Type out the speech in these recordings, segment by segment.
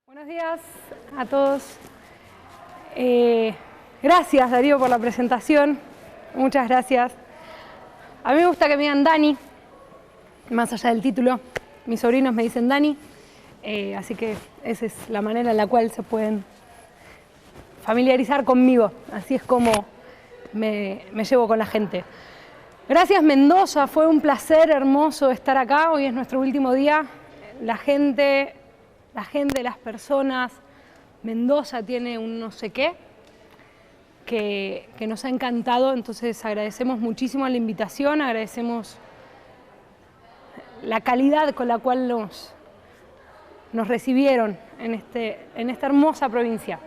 Buenos días a todos. Gracias, Darío, por la presentación. Muchas gracias. A mí me gusta que me digan Dani, más allá del título. Mis sobrinos me dicen Dani, así que esa es la manera en la cual se pueden familiarizar conmigo. Así es como me llevo con la gente. Gracias, Mendoza. Fue un placer hermoso estar acá. Hoy es nuestro último día. La gente, las personas, Mendoza tiene un no sé qué que nos ha encantado, entonces agradecemos muchísimo la invitación, agradecemos la calidad con la cual nos recibieron en esta hermosa provincia.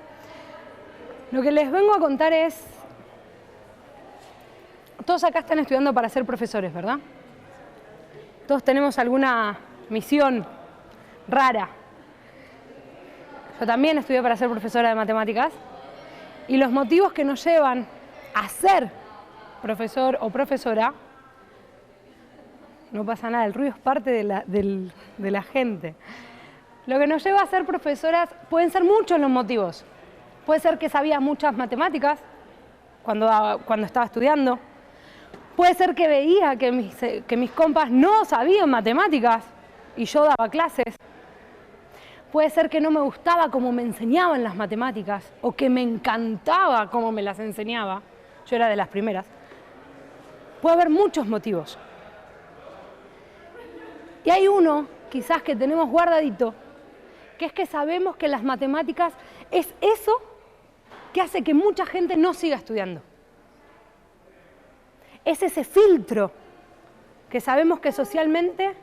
Lo que les vengo a contar es, todos acá están estudiando para ser profesores, ¿verdad? Todos tenemos alguna misión rara. Yo también estudié para ser profesora de matemáticas y los motivos que nos llevan a ser profesor o profesora, no pasa nada, el ruido es parte de la gente. Lo que nos lleva a ser profesoras pueden ser muchos los motivos. Puede ser que sabía muchas matemáticas cuando estaba estudiando. Puede ser que veía que mis compas no sabían matemáticas y yo daba clases. Puede ser que no me gustaba cómo me enseñaban las matemáticas o que me encantaba cómo me las enseñaba. Yo era de las primeras. Puede haber muchos motivos. Y hay uno, quizás que tenemos guardadito, que es que sabemos que las matemáticas es eso que hace que mucha gente no siga estudiando. Es ese filtro que sabemos que socialmente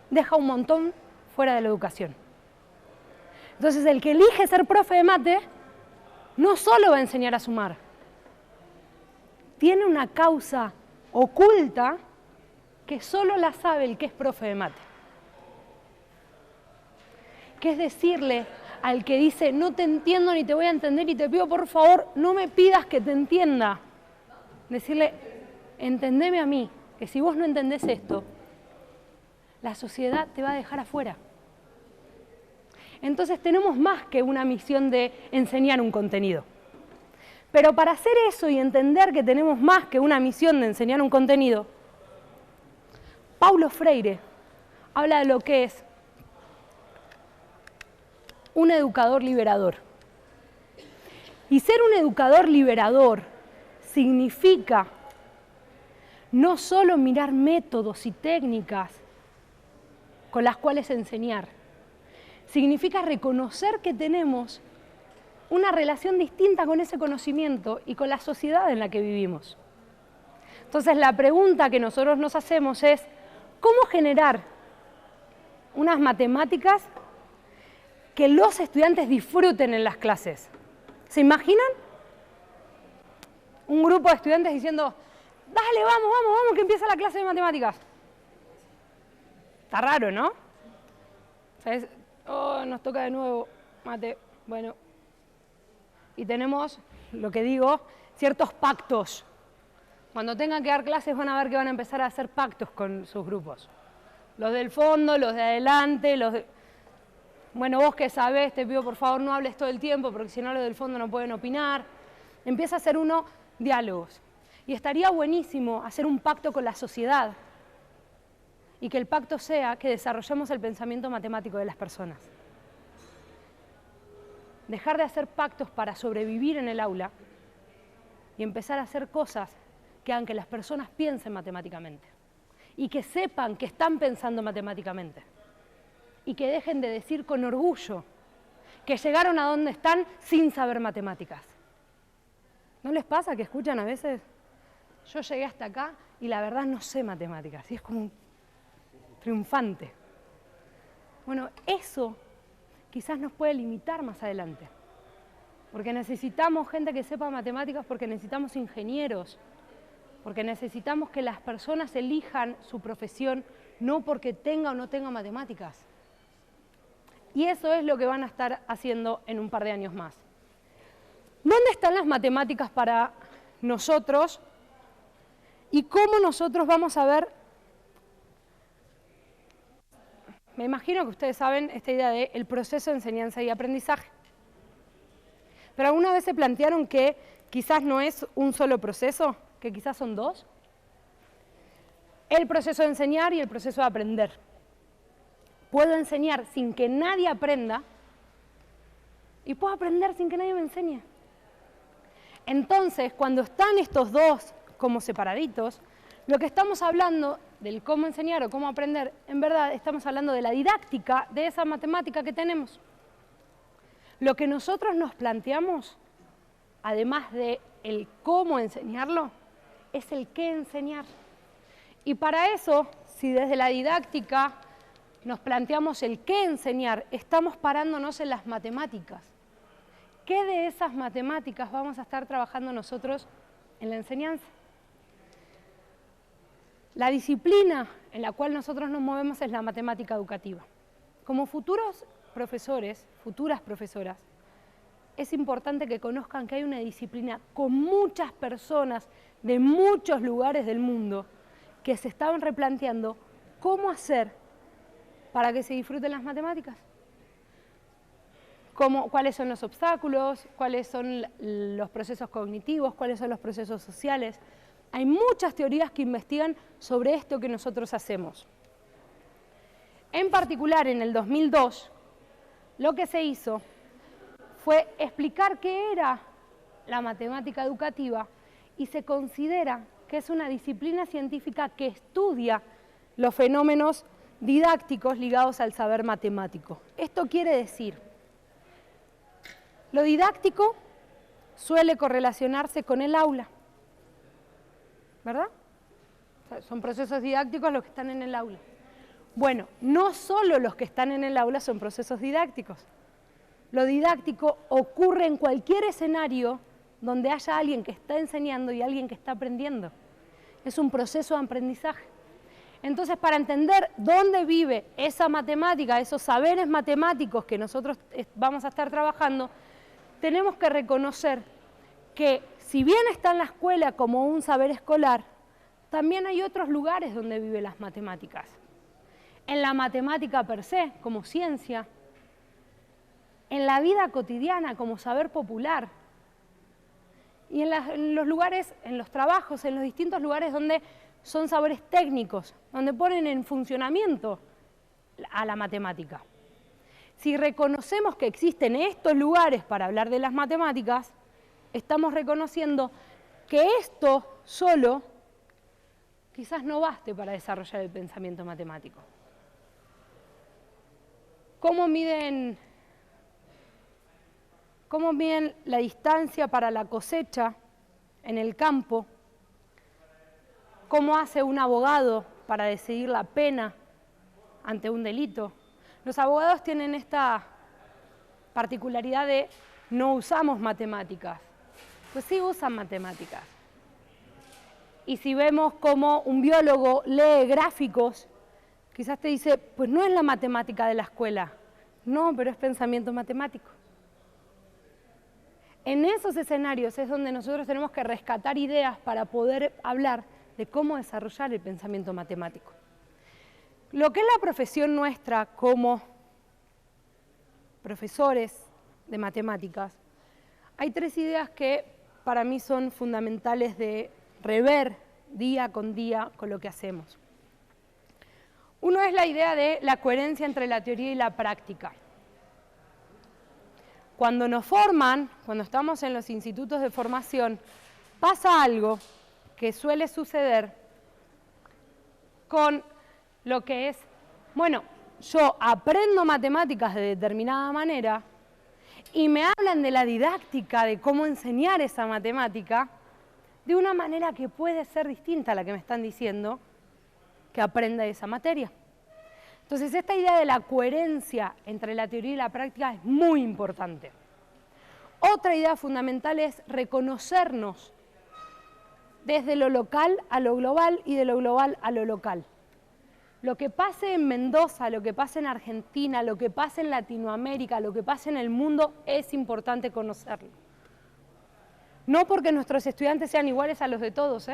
deja un montón fuera de la educación. Entonces, el que elige ser profe de mate no solo va a enseñar a sumar, tiene una causa oculta que solo la sabe el que es profe de mate. Que es decirle al que dice, no te entiendo ni te voy a entender y te pido por favor, no me pidas que te entienda. Decirle, entendeme a mí, que si vos no entendés esto, la sociedad te va a dejar afuera. Entonces tenemos más que una misión de enseñar un contenido. Pero para hacer eso y entender que tenemos más que una misión de enseñar un contenido, Paulo Freire habla de lo que es un educador liberador. Y ser un educador liberador significa no solo mirar métodos y técnicas con las cuales enseñar, significa reconocer que tenemos una relación distinta con ese conocimiento y con la sociedad en la que vivimos. Entonces, la pregunta que nosotros nos hacemos es, ¿cómo generar unas matemáticas que los estudiantes disfruten en las clases? ¿Se imaginan? Un grupo de estudiantes diciendo, dale, vamos, que empieza la clase de matemáticas. Está raro, ¿no? ¿Sabes? Oh, nos toca de nuevo, mate, bueno. Y tenemos, lo que digo, ciertos pactos. Cuando tengan que dar clases van a ver que van a empezar a hacer pactos con sus grupos. Los del fondo, los de adelante, los de... Bueno, vos que sabés, te pido por favor no hables todo el tiempo, porque si no los del fondo no pueden opinar. Empieza a hacer uno diálogos. Y estaría buenísimo hacer un pacto con la sociedad. Y que el pacto sea que desarrollemos el pensamiento matemático de las personas. Dejar de hacer pactos para sobrevivir en el aula y empezar a hacer cosas que hagan que las personas piensen matemáticamente y que sepan que están pensando matemáticamente y que dejen de decir con orgullo que llegaron a donde están sin saber matemáticas. ¿No les pasa que escuchan a veces? Yo llegué hasta acá y la verdad no sé matemáticas y es como triunfante. Bueno, eso quizás nos puede limitar más adelante, porque necesitamos gente que sepa matemáticas, porque necesitamos ingenieros, porque necesitamos que las personas elijan su profesión no porque tenga o no tenga matemáticas. Y eso es lo que van a estar haciendo en un par de años más. ¿Dónde están las matemáticas para nosotros? ¿Y cómo nosotros vamos a ver me imagino que ustedes saben esta idea del proceso de enseñanza y aprendizaje. Pero alguna vez se plantearon que quizás no es un solo proceso, que quizás son dos. El proceso de enseñar y el proceso de aprender. Puedo enseñar sin que nadie aprenda y puedo aprender sin que nadie me enseñe. Entonces, cuando están estos dos como separaditos, lo que estamos hablando del cómo enseñar o cómo aprender, en verdad estamos hablando de la didáctica de esa matemática que tenemos. Lo que nosotros nos planteamos, además de el cómo enseñarlo, es el qué enseñar. Y para eso, si desde la didáctica nos planteamos el qué enseñar, estamos parándonos en las matemáticas. ¿Qué de esas matemáticas vamos a estar trabajando nosotros en la enseñanza? La disciplina en la cual nosotros nos movemos es la matemática educativa. Como futuros profesores, futuras profesoras, es importante que conozcan que hay una disciplina con muchas personas de muchos lugares del mundo que se estaban replanteando cómo hacer para que se disfruten las matemáticas. Cuáles son los obstáculos, cuáles son los procesos cognitivos, cuáles son los procesos sociales. Hay muchas teorías que investigan sobre esto que nosotros hacemos. En particular, en el 2002, lo que se hizo fue explicar qué era la matemática educativa y se considera que es una disciplina científica que estudia los fenómenos didácticos ligados al saber matemático. Esto quiere decir, lo didáctico suele correlacionarse con el aula, ¿verdad? O sea, son procesos didácticos los que están en el aula. Bueno, no solo los que están en el aula son procesos didácticos. Lo didáctico ocurre en cualquier escenario donde haya alguien que está enseñando y alguien que está aprendiendo. Es un proceso de aprendizaje. Entonces, para entender dónde vive esa matemática, esos saberes matemáticos que nosotros vamos a estar trabajando, tenemos que reconocer que si bien está en la escuela como un saber escolar, también hay otros lugares donde viven las matemáticas. En la matemática per se, como ciencia, en la vida cotidiana, como saber popular, y en los lugares, en los trabajos, en los distintos lugares donde son saberes técnicos, donde ponen en funcionamiento a la matemática. Si reconocemos que existen estos lugares para hablar de las matemáticas, estamos reconociendo que esto solo quizás no baste para desarrollar el pensamiento matemático. ¿Cómo miden la distancia para la cosecha en el campo? ¿Cómo hace un abogado para decidir la pena ante un delito? Los abogados tienen esta particularidad de no usamos matemáticas. Pues sí usan matemáticas. Y si vemos cómo un biólogo lee gráficos, quizás te dice, pues no es la matemática de la escuela. No, pero es pensamiento matemático. En esos escenarios es donde nosotros tenemos que rescatar ideas para poder hablar de cómo desarrollar el pensamiento matemático. Lo que es la profesión nuestra como profesores de matemáticas, hay tres ideas que para mí son fundamentales de rever día con lo que hacemos. Uno es la idea de la coherencia entre la teoría y la práctica. Cuando nos forman, cuando estamos en los institutos de formación, pasa algo que suele suceder con lo que es, bueno, yo aprendo matemáticas de determinada manera y me hablan de la didáctica, de cómo enseñar esa matemática, de una manera que puede ser distinta a la que me están diciendo que aprenda esa materia. Entonces, esta idea de la coherencia entre la teoría y la práctica es muy importante. Otra idea fundamental es reconocernos desde lo local a lo global y de lo global a lo local. Lo que pase en Mendoza, lo que pase en Argentina, lo que pase en Latinoamérica, lo que pase en el mundo, es importante conocerlo. No porque nuestros estudiantes sean iguales a los de todos,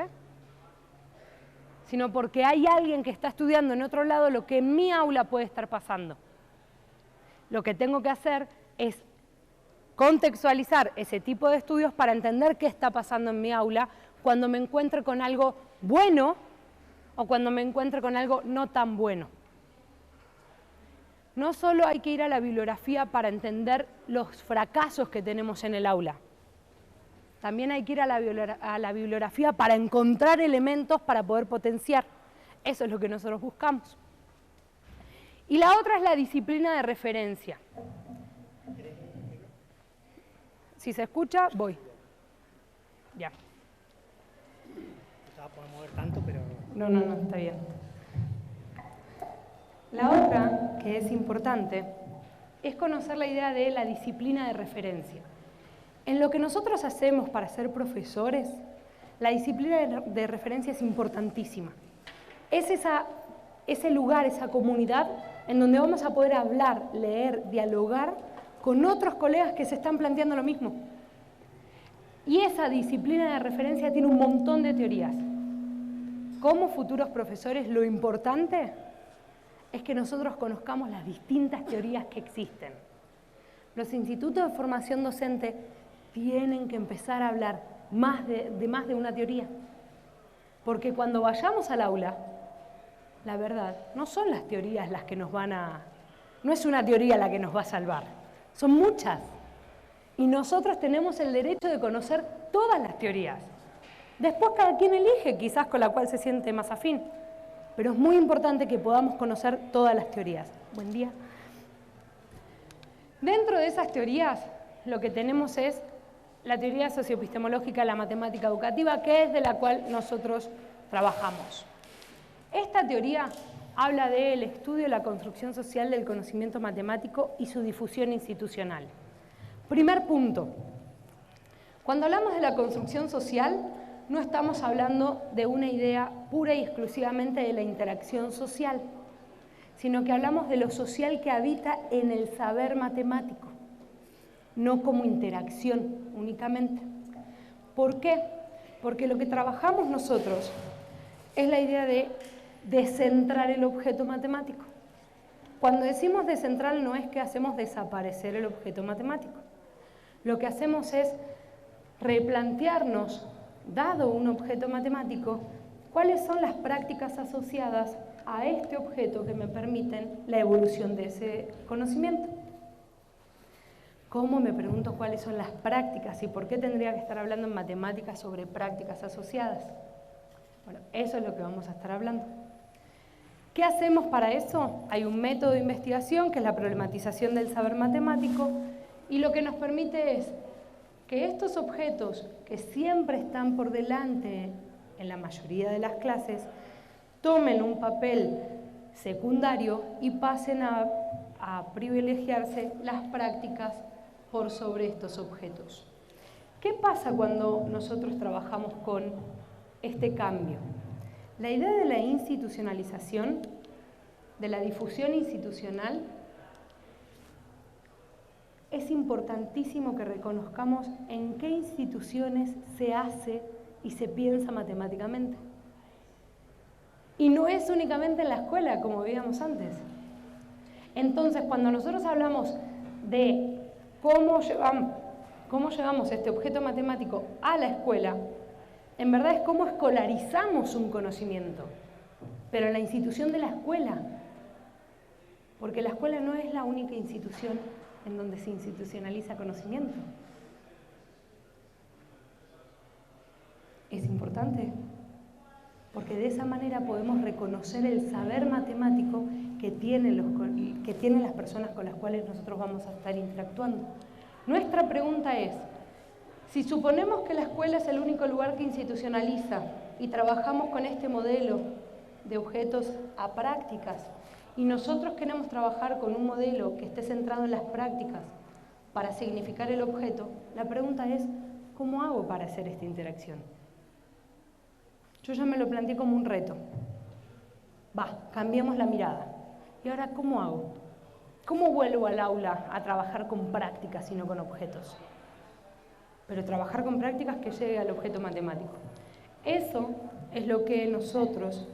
sino porque hay alguien que está estudiando en otro lado lo que en mi aula puede estar pasando. Lo que tengo que hacer es contextualizar ese tipo de estudios para entender qué está pasando en mi aula cuando me encuentre con algo bueno o cuando me encuentre con algo no tan bueno. No solo hay que ir a la bibliografía para entender los fracasos que tenemos en el aula, también hay que ir a la bibliografía para encontrar elementos para poder potenciar. Eso es lo que nosotros buscamos. Y la otra es la disciplina de referencia. Si se escucha, voy. Ya. No puedo mover tanto, pero... No, está bien. La otra, que es importante, es conocer la idea de la disciplina de referencia. En lo que nosotros hacemos para ser profesores, la disciplina de referencia es importantísima. Es ese lugar, esa comunidad en donde vamos a poder hablar, leer, dialogar con otros colegas que se están planteando lo mismo. Y esa disciplina de referencia tiene un montón de teorías. Como futuros profesores, lo importante es que nosotros conozcamos las distintas teorías que existen. Los institutos de formación docente tienen que empezar a hablar más de una teoría. Porque cuando vayamos al aula, la verdad, no son las teorías las que nos van a... No es una teoría la que nos va a salvar, son muchas. Y nosotros tenemos el derecho de conocer todas las teorías. Después cada quien elige quizás con la cual se siente más afín. Pero es muy importante que podamos conocer todas las teorías. Buen día. Dentro de esas teorías, lo que tenemos es la teoría socioepistemológica de la matemática educativa, que es de la cual nosotros trabajamos. Esta teoría habla del estudio de la construcción social del conocimiento matemático y su difusión institucional. Primer punto. Cuando hablamos de la construcción social, no estamos hablando de una idea pura y exclusivamente de la interacción social, sino que hablamos de lo social que habita en el saber matemático, no como interacción únicamente. ¿Por qué? Porque lo que trabajamos nosotros es la idea de descentrar el objeto matemático. Cuando decimos descentrar no es que hacemos desaparecer el objeto matemático. Lo que hacemos es replantearnos, dado un objeto matemático, cuáles son las prácticas asociadas a este objeto que me permiten la evolución de ese conocimiento. ¿Cómo? Me pregunto cuáles son las prácticas y por qué tendría que estar hablando en matemáticas sobre prácticas asociadas. Bueno, eso es lo que vamos a estar hablando. ¿Qué hacemos para eso? Hay un método de investigación que es la problematización del saber matemático y lo que nos permite es que estos objetos que siempre están por delante en la mayoría de las clases tomen un papel secundario y pasen a privilegiarse las prácticas por sobre estos objetos. ¿Qué pasa cuando nosotros trabajamos con este cambio? La idea de la institucionalización, de la difusión institucional, es importantísimo que reconozcamos en qué instituciones se hace y se piensa matemáticamente. Y no es únicamente en la escuela, como veíamos antes. Entonces, cuando nosotros hablamos de cómo llevamos este objeto matemático a la escuela, en verdad es cómo escolarizamos un conocimiento, pero en la institución de la escuela, porque la escuela no es la única institución en donde se institucionaliza conocimiento. Es importante, porque de esa manera podemos reconocer el saber matemático que tienen las personas con las cuales nosotros vamos a estar interactuando. Nuestra pregunta es, si suponemos que la escuela es el único lugar que institucionaliza y trabajamos con este modelo de objetos a prácticas, y nosotros queremos trabajar con un modelo que esté centrado en las prácticas para significar el objeto, la pregunta es, ¿cómo hago para hacer esta interacción? Yo ya me lo planteé como un reto. Cambiemos la mirada. ¿Y ahora cómo hago? ¿Cómo vuelvo al aula a trabajar con prácticas y no con objetos? Pero trabajar con prácticas que llegue al objeto matemático. Eso es lo que nosotros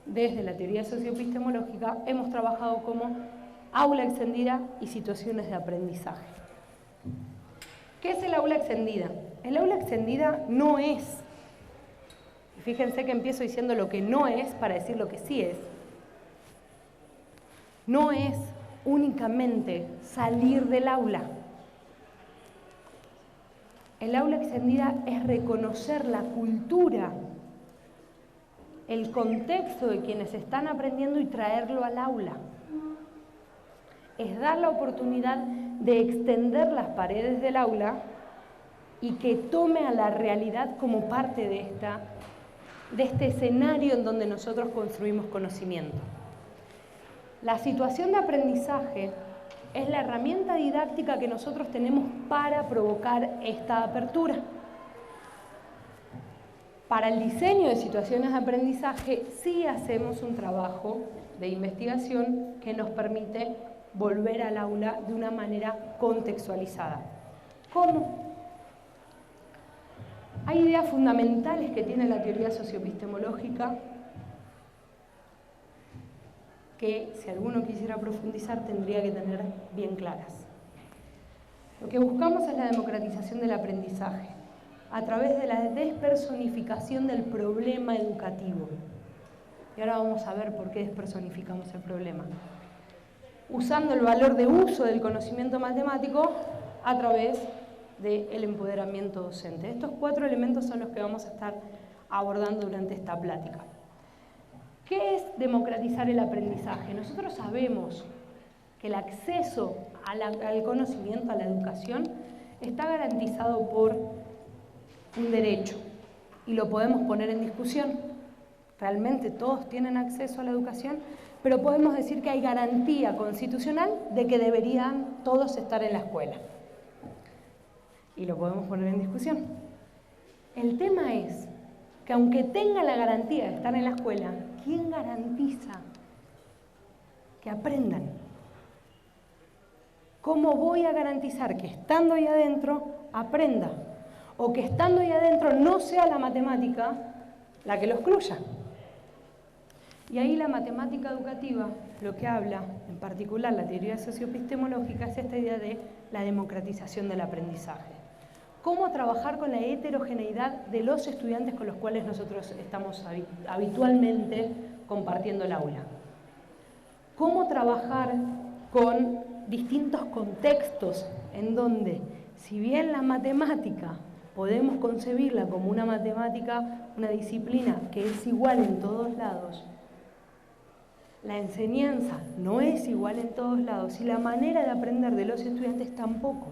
desde la teoría socioepistemológica, hemos trabajado como aula extendida y situaciones de aprendizaje. ¿Qué es el aula extendida? El aula extendida no es, fíjense que empiezo diciendo lo que no es para decir lo que sí es, no es únicamente salir del aula. El aula extendida es reconocer la cultura, el contexto de quienes están aprendiendo y traerlo al aula. Es dar la oportunidad de extender las paredes del aula y que tome a la realidad como parte de este escenario en donde nosotros construimos conocimiento. La situación de aprendizaje es la herramienta didáctica que nosotros tenemos para provocar esta apertura. Para el diseño de situaciones de aprendizaje sí hacemos un trabajo de investigación que nos permite volver al aula de una manera contextualizada. ¿Cómo? Hay ideas fundamentales que tiene la teoría socioepistemológica que, si alguno quisiera profundizar, tendría que tener bien claras. Lo que buscamos es la democratización del aprendizaje a través de la despersonificación del problema educativo. Y ahora vamos a ver por qué despersonificamos el problema. Usando el valor de uso del conocimiento matemático a través del empoderamiento docente. Estos 4 elementos son los que vamos a estar abordando durante esta plática. ¿Qué es democratizar el aprendizaje? Nosotros sabemos que el acceso al conocimiento, a la educación, está garantizado por un derecho y lo podemos poner en discusión. Realmente todos tienen acceso a la educación, pero podemos decir que hay garantía constitucional de que deberían todos estar en la escuela. Y lo podemos poner en discusión. El tema es que aunque tengan la garantía de estar en la escuela, ¿quién garantiza que aprendan? ¿Cómo voy a garantizar que estando ahí adentro aprenda? O que estando ahí adentro no sea la matemática la que lo excluya. Y ahí la matemática educativa lo que habla, en particular la teoría socioepistemológica, es esta idea de la democratización del aprendizaje. Cómo trabajar con la heterogeneidad de los estudiantes con los cuales nosotros estamos habitualmente compartiendo el aula. Cómo trabajar con distintos contextos en donde, si bien la matemática podemos concebirla como una matemática, una disciplina que es igual en todos lados, la enseñanza no es igual en todos lados y la manera de aprender de los estudiantes tampoco.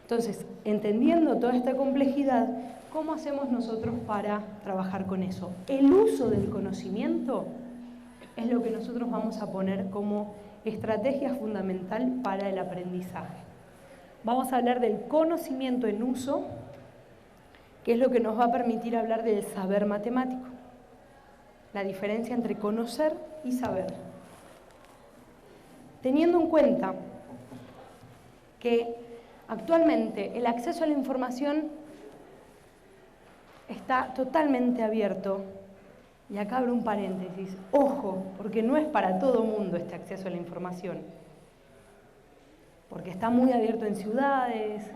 Entonces, entendiendo toda esta complejidad, ¿cómo hacemos nosotros para trabajar con eso? El uso del conocimiento es lo que nosotros vamos a poner como estrategia fundamental para el aprendizaje. Vamos a hablar del conocimiento en uso, que es lo que nos va a permitir hablar del saber matemático. La diferencia entre conocer y saber. Teniendo en cuenta que actualmente el acceso a la información está totalmente abierto, y acá abro un paréntesis, ojo, porque no es para todo mundo este acceso a la información, porque está muy abierto en ciudades,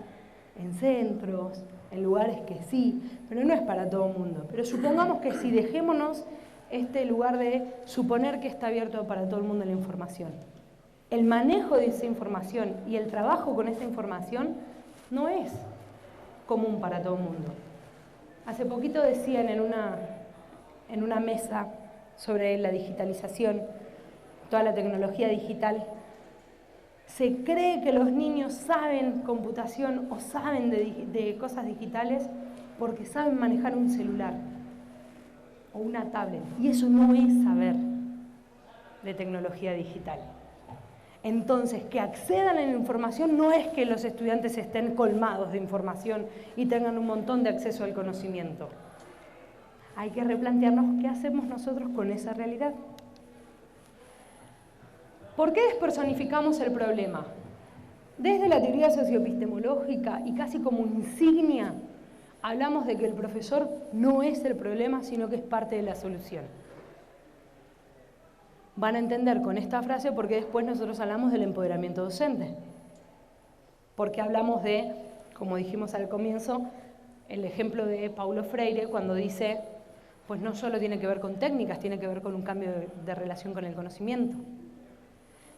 en centros, en lugares que sí, pero no es para todo mundo. Pero supongamos que sí, dejémonos este lugar de suponer que está abierto para todo el mundo la información. El manejo de esa información y el trabajo con esa información no es común para todo el mundo. Hace poquito decían en una mesa sobre la digitalización, toda la tecnología digital, se cree que los niños saben computación o saben de cosas digitales porque saben manejar un celular o una tablet, y eso no es saber de tecnología digital. Entonces, que accedan a la información no es que los estudiantes estén colmados de información y tengan un montón de acceso al conocimiento. Hay que replantearnos qué hacemos nosotros con esa realidad. ¿Por qué despersonificamos el problema? Desde la teoría socioepistemológica y casi como insignia, hablamos de que el profesor no es el problema, sino que es parte de la solución. van a entender con esta frase porque después nosotros hablamos del empoderamiento docente. Porque hablamos de, como dijimos al comienzo, el ejemplo de Paulo Freire cuando dice, pues no solo tiene que ver con técnicas, tiene que ver con un cambio de relación con el conocimiento.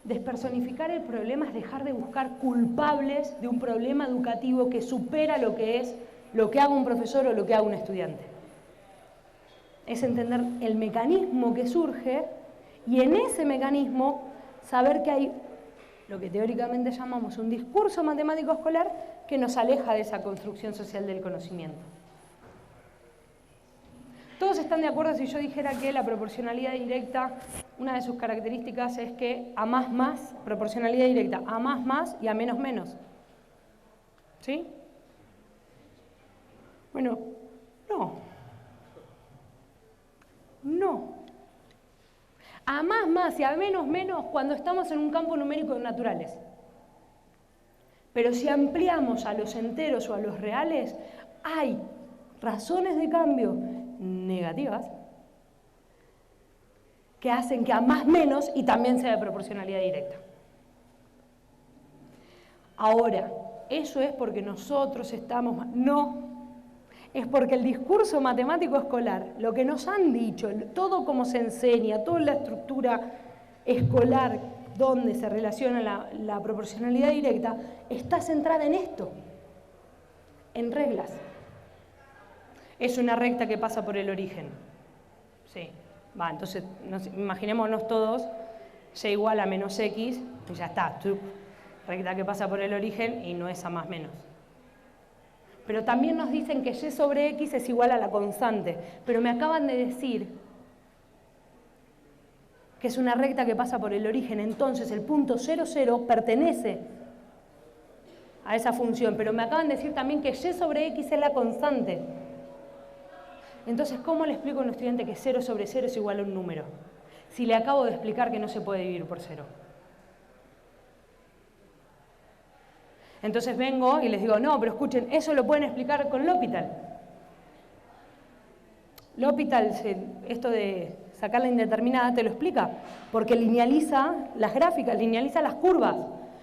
Despersonificar el problema es dejar de buscar culpables de un problema educativo que supera lo que es lo que haga un profesor o lo que haga un estudiante. Es entender el mecanismo que surge y en ese mecanismo saber que hay lo que teóricamente llamamos un discurso matemático escolar que nos aleja de esa construcción social del conocimiento. ¿Todos están de acuerdo si yo dijera que la proporcionalidad directa, una de sus características es que a más, proporcionalidad directa, a más y a menos? ¿Sí? Bueno, no. A más y a menos cuando estamos en un campo numérico de naturales. Pero si ampliamos a los enteros o a los reales, hay razones de cambio negativas que hacen que a más y también sea de proporcionalidad directa. Ahora, ¿eso es porque nosotros estamos...? No. Es porque el discurso matemático escolar, lo que nos han dicho, todo como se enseña, toda la estructura escolar donde se relaciona la proporcionalidad directa, está centrada en esto, en reglas. Es una recta que pasa por el origen. Sí. Entonces, imaginémonos todos, y igual a menos x, y ya está, recta que pasa por el origen y no es a más menos. Pero también nos dicen que y sobre x es igual a la constante. Pero me acaban de decir que es una recta que pasa por el origen. Entonces el punto 0,0 pertenece a esa función. Pero me acaban de decir también que y sobre x es la constante. Entonces, ¿cómo le explico a un estudiante que 0 sobre 0 es igual a un número? Si le acabo de explicar que no se puede dividir por 0. Entonces vengo y les digo, no, pero escuchen, eso lo pueden explicar con L'Hopital. L'Hopital, esto de sacar la indeterminada, te lo explica, porque linealiza las gráficas, linealiza las curvas.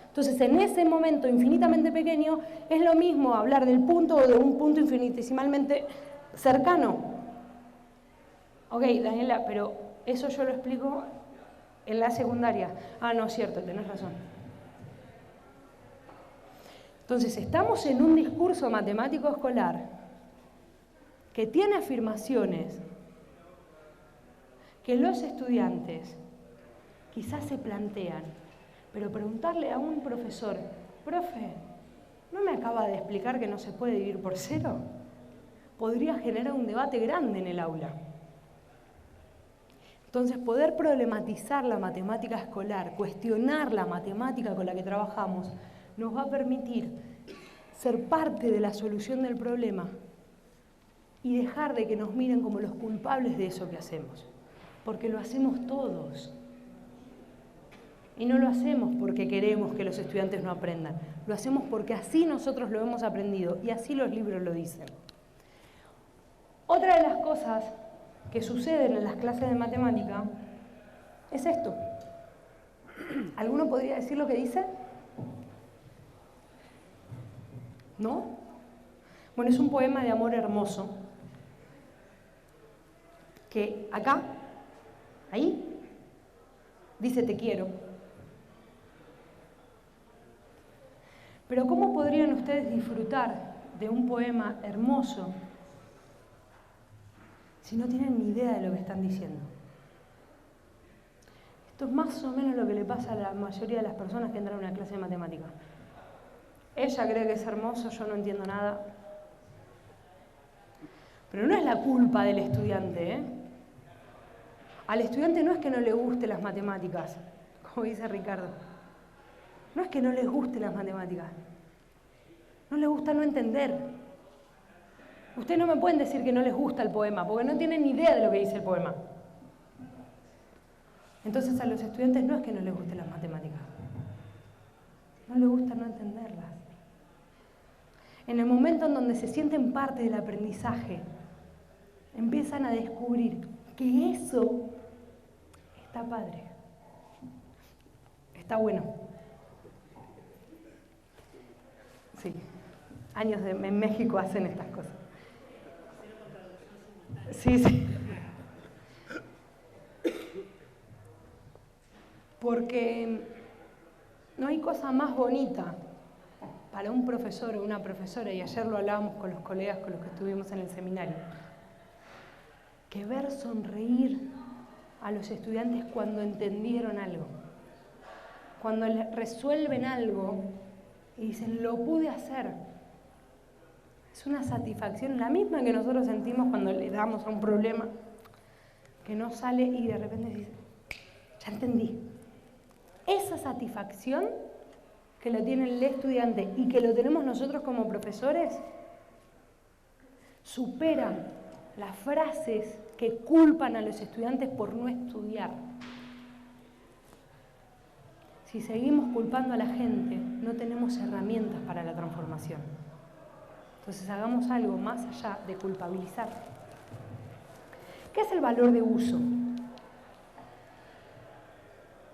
Entonces, en ese momento infinitamente pequeño, es lo mismo hablar del punto o de un punto infinitesimalmente cercano. Ok, Daniela, pero eso yo lo explico en la secundaria. Ah, no, es cierto, tenés razón. Entonces, estamos en un discurso matemático escolar que tiene afirmaciones que los estudiantes quizás se plantean, pero preguntarle a un profesor, profe, ¿no me acaba de explicar que no se puede dividir por 0? Podría generar un debate grande en el aula. Entonces, poder problematizar la matemática escolar, cuestionar la matemática con la que trabajamos, nos va a permitir ser parte de la solución del problema y dejar de que nos miren como los culpables de eso que hacemos, porque lo hacemos todos. Y no lo hacemos porque queremos que los estudiantes no aprendan, lo hacemos porque así nosotros lo hemos aprendido y así los libros lo dicen. Otra de las cosas que suceden en las clases de matemática es esto. ¿Alguno podría decir lo que dice? ¿No? Bueno, es un poema de amor hermoso que acá, ahí, dice te quiero. Pero ¿cómo podrían ustedes disfrutar de un poema hermoso si no tienen ni idea de lo que están diciendo? Esto es más o menos lo que le pasa a la mayoría de las personas que entran a una clase de matemática. Ella cree que es hermoso, yo no entiendo nada. Pero no es la culpa del estudiante, ¿eh? Al estudiante no es que no le guste las matemáticas, como dice Ricardo. No es que no les guste las matemáticas. No les gusta no entender. Ustedes no me pueden decir que no les gusta el poema, porque no tienen ni idea de lo que dice el poema. Entonces a los estudiantes no es que no les gusten las matemáticas. No les gusta no entenderlas. En el momento en donde se sienten parte del aprendizaje, empiezan a descubrir que eso está padre. Está bueno. Sí, años en México hacen estas cosas. Sí, sí. Porque no hay cosa más bonita para un profesor o una profesora, y ayer lo hablábamos con los colegas con los que estuvimos en el seminario, que ver sonreír a los estudiantes cuando entendieron algo, cuando resuelven algo y dicen, lo pude hacer. Es una satisfacción, la misma que nosotros sentimos cuando le damos a un problema que no sale y de repente dice, ya entendí. Esa satisfacción que lo tiene el estudiante y que lo tenemos nosotros como profesores, supera las frases que culpan a los estudiantes por no estudiar. Si seguimos culpando a la gente, no tenemos herramientas para la transformación. Entonces hagamos algo más allá de culpabilizar. ¿Qué es el valor de uso?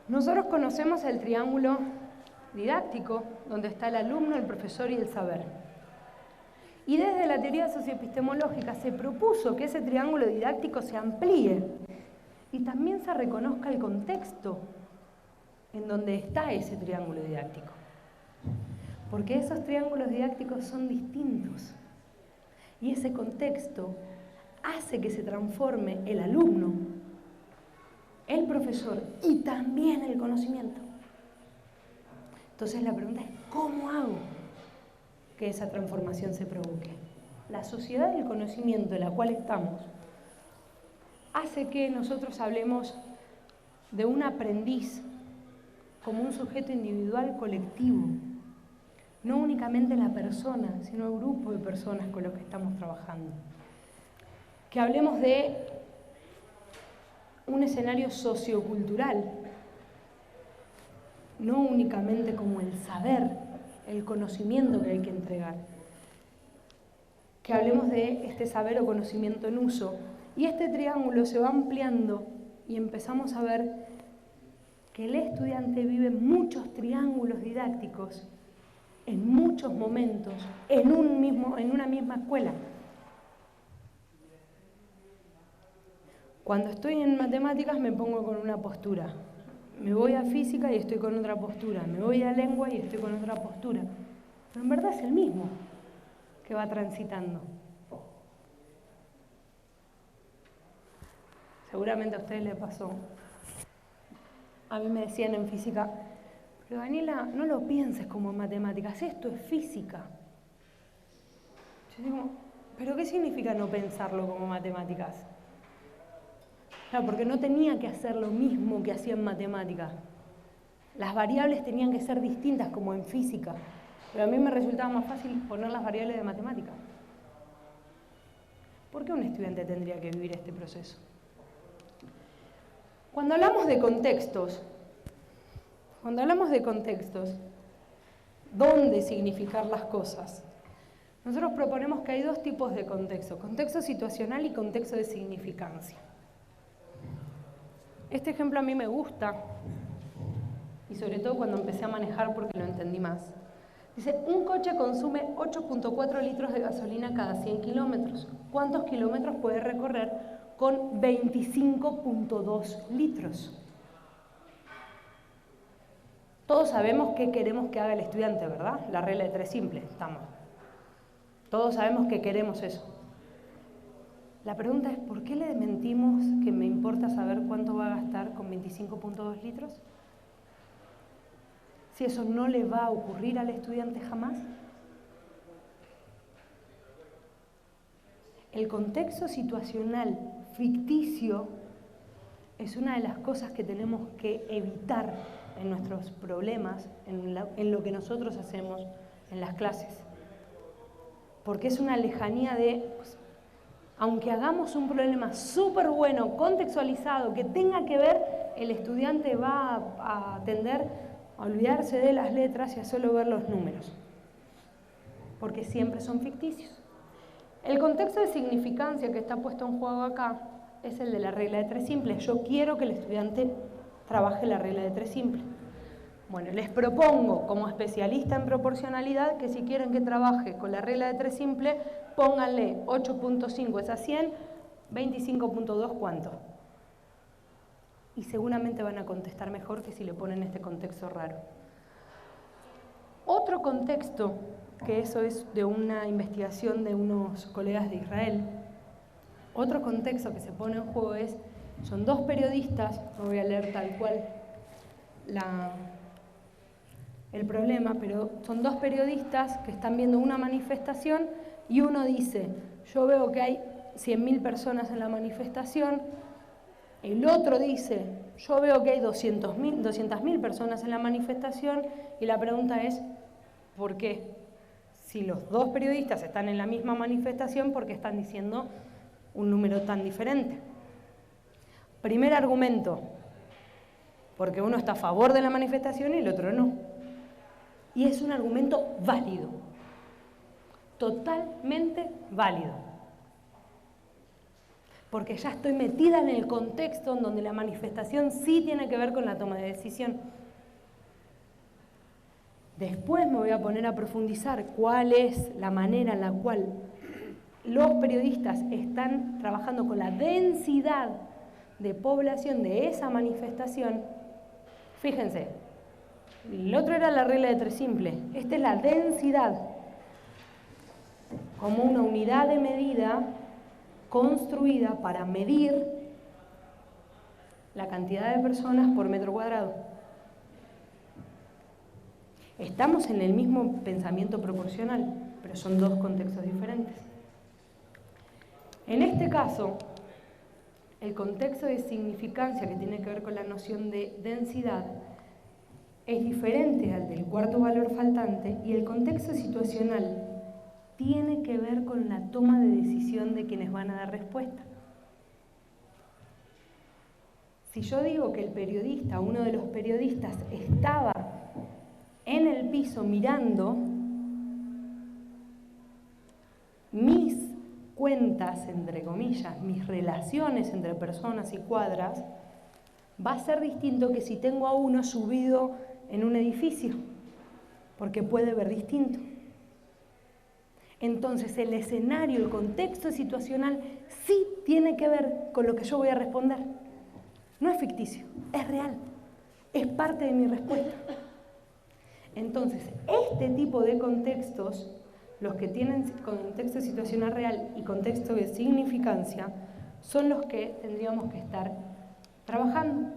Nosotros conocemos el triángulo didáctico, donde está el alumno, el profesor y el saber. Y desde la teoría socioepistemológica se propuso que ese triángulo didáctico se amplíe y también se reconozca el contexto en donde está ese triángulo didáctico. Porque esos triángulos didácticos son distintos y ese contexto hace que se transforme el alumno, el profesor y también el conocimiento. Entonces la pregunta es, ¿cómo hago que esa transformación se provoque? La sociedad del conocimiento en la cual estamos hace que nosotros hablemos de un aprendiz como un sujeto individual colectivo, no únicamente la persona, sino el grupo de personas con los que estamos trabajando. Que hablemos de un escenario sociocultural, no únicamente como el saber, el conocimiento que hay que entregar. Que hablemos de este saber o conocimiento en uso. Y este triángulo se va ampliando y empezamos a ver que el estudiante vive muchos triángulos didácticos en muchos momentos, en una misma escuela. Cuando estoy en matemáticas me pongo con una postura. Me voy a física y estoy con otra postura. Me voy a lengua y estoy con otra postura. Pero en verdad es el mismo que va transitando. Seguramente a ustedes les pasó. A mí me decían en física, pero Daniela, no lo pienses como en matemáticas, esto es física. Yo digo, ¿pero qué significa no pensarlo como matemáticas? Claro, porque no tenía que hacer lo mismo que hacía en matemáticas. Las variables tenían que ser distintas como en física, pero a mí me resultaba más fácil poner las variables de matemáticas. ¿Por qué un estudiante tendría que vivir este proceso? Cuando hablamos de contextos, ¿dónde significar las cosas? Nosotros proponemos que hay dos tipos de contexto, contexto situacional y contexto de significancia. Este ejemplo a mí me gusta, y sobre todo cuando empecé a manejar porque lo entendí más. Dice, un coche consume 8.4 litros de gasolina cada 100 kilómetros. ¿Cuántos kilómetros puede recorrer con 25.2 litros? Todos sabemos qué queremos que haga el estudiante, ¿verdad? La regla de 3 simple, estamos. Todos sabemos que queremos eso. La pregunta es, ¿por qué le mentimos que me importa saber cuánto va a gastar con 25.2 litros? Si eso no le va a ocurrir al estudiante jamás. El contexto situacional ficticio es una de las cosas que tenemos que evitar en nuestros problemas, en lo que nosotros hacemos en las clases. Porque es una lejanía de, aunque hagamos un problema súper bueno, contextualizado, que tenga que ver, el estudiante va a tender a olvidarse de las letras y a solo ver los números. Porque siempre son ficticios. El contexto de significancia que está puesto en juego acá es el de la regla de 3 simples. Yo quiero que el estudiante trabaje la regla de 3 simples. Bueno, les propongo como especialista en proporcionalidad que si quieren que trabaje con la regla de 3 simple, pónganle 8.5 es a 100, 25.2 ¿cuánto? Y seguramente van a contestar mejor que si le ponen este contexto raro. Otro contexto, que eso es de una investigación de unos colegas de Israel, otro contexto que se pone en juego son dos periodistas, no voy a leer tal cual el problema, pero son dos periodistas que están viendo una manifestación y uno dice, yo veo que hay 100.000 personas en la manifestación, el otro dice, yo veo que hay 200.000 personas en la manifestación y la pregunta es, ¿por qué? Si los dos periodistas están en la misma manifestación, ¿por qué están diciendo un número tan diferente? Primer argumento, porque uno está a favor de la manifestación y el otro no. Y es un argumento válido, totalmente válido. Porque ya estoy metida en el contexto en donde la manifestación sí tiene que ver con la toma de decisión. Después me voy a poner a profundizar cuál es la manera en la cual los periodistas están trabajando con la densidad de población de esa manifestación. Fíjense, el otro era la regla de 3 simple, esta es la densidad como una unidad de medida construida para medir la cantidad de personas por metro cuadrado. Estamos en el mismo pensamiento proporcional, pero son dos contextos diferentes. En este caso, el contexto de significancia que tiene que ver con la noción de densidad es diferente al del cuarto valor faltante y el contexto situacional tiene que ver con la toma de decisión de quienes van a dar respuesta. Si yo digo que el periodista, uno de los periodistas, estaba en el piso mirando mis cuentas, entre comillas, mis relaciones entre personas y cuadras, va a ser distinto que si tengo a uno subido en un edificio, porque puede ver distinto. Entonces el escenario, el contexto situacional sí tiene que ver con lo que yo voy a responder. No es ficticio, es real, es parte de mi respuesta. Entonces, este tipo de contextos, los que tienen contexto situacional real y contexto de significancia, son los que tendríamos que estar trabajando.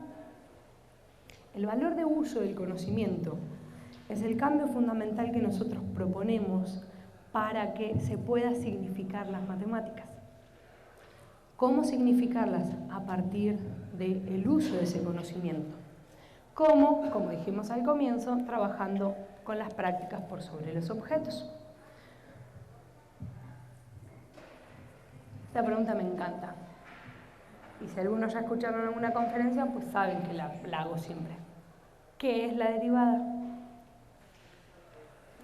El valor de uso del conocimiento es el cambio fundamental que nosotros proponemos para que se pueda significar las matemáticas. ¿Cómo significarlas? A partir del uso de ese conocimiento. ¿Cómo? Como dijimos al comienzo, trabajando con las prácticas por sobre los objetos. Esta pregunta me encanta. Y si algunos ya escucharon alguna conferencia, pues saben que la hago siempre. ¿Qué es la derivada?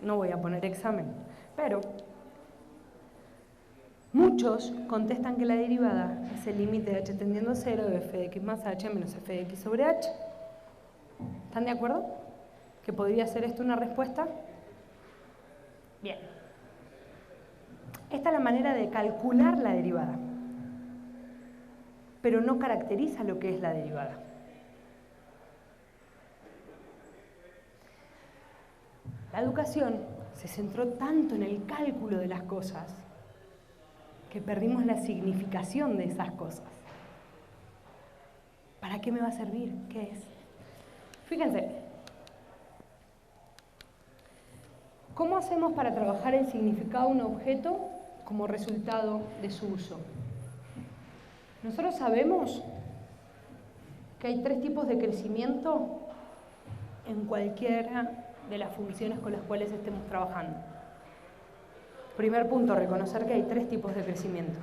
No voy a poner examen, pero muchos contestan que la derivada es el límite de h tendiendo a 0 de f de x más h menos f de x sobre h. ¿Están de acuerdo? ¿Que podría ser esto una respuesta? Bien. Esta es la manera de calcular la derivada, pero no caracteriza lo que es la derivada. La educación se centró tanto en el cálculo de las cosas que perdimos la significación de esas cosas. ¿Para qué me va a servir? ¿Qué es? Fíjense, ¿cómo hacemos para trabajar el significado de un objeto como resultado de su uso? Nosotros sabemos que hay 3 tipos de crecimiento en cualquiera de las funciones con las cuales estemos trabajando. Primer punto, reconocer que hay 3 tipos de crecimiento.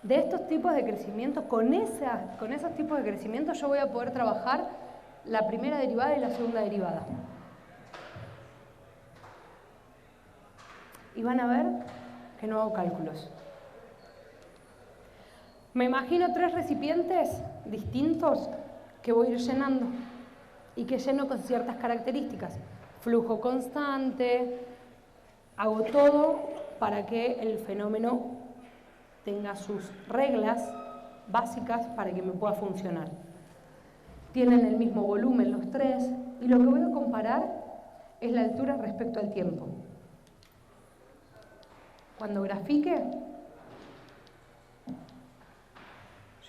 De estos tipos de crecimiento, con esos tipos de crecimiento yo voy a poder trabajar la primera derivada y la segunda derivada. Y van a ver que no hago cálculos. Me imagino 3 recipientes distintos que voy a ir llenando. y que lleno con ciertas características. Flujo constante, hago todo para que el fenómeno tenga sus reglas básicas para que me pueda funcionar. Tienen el mismo volumen los tres y lo que voy a comparar es la altura respecto al tiempo. Cuando grafique,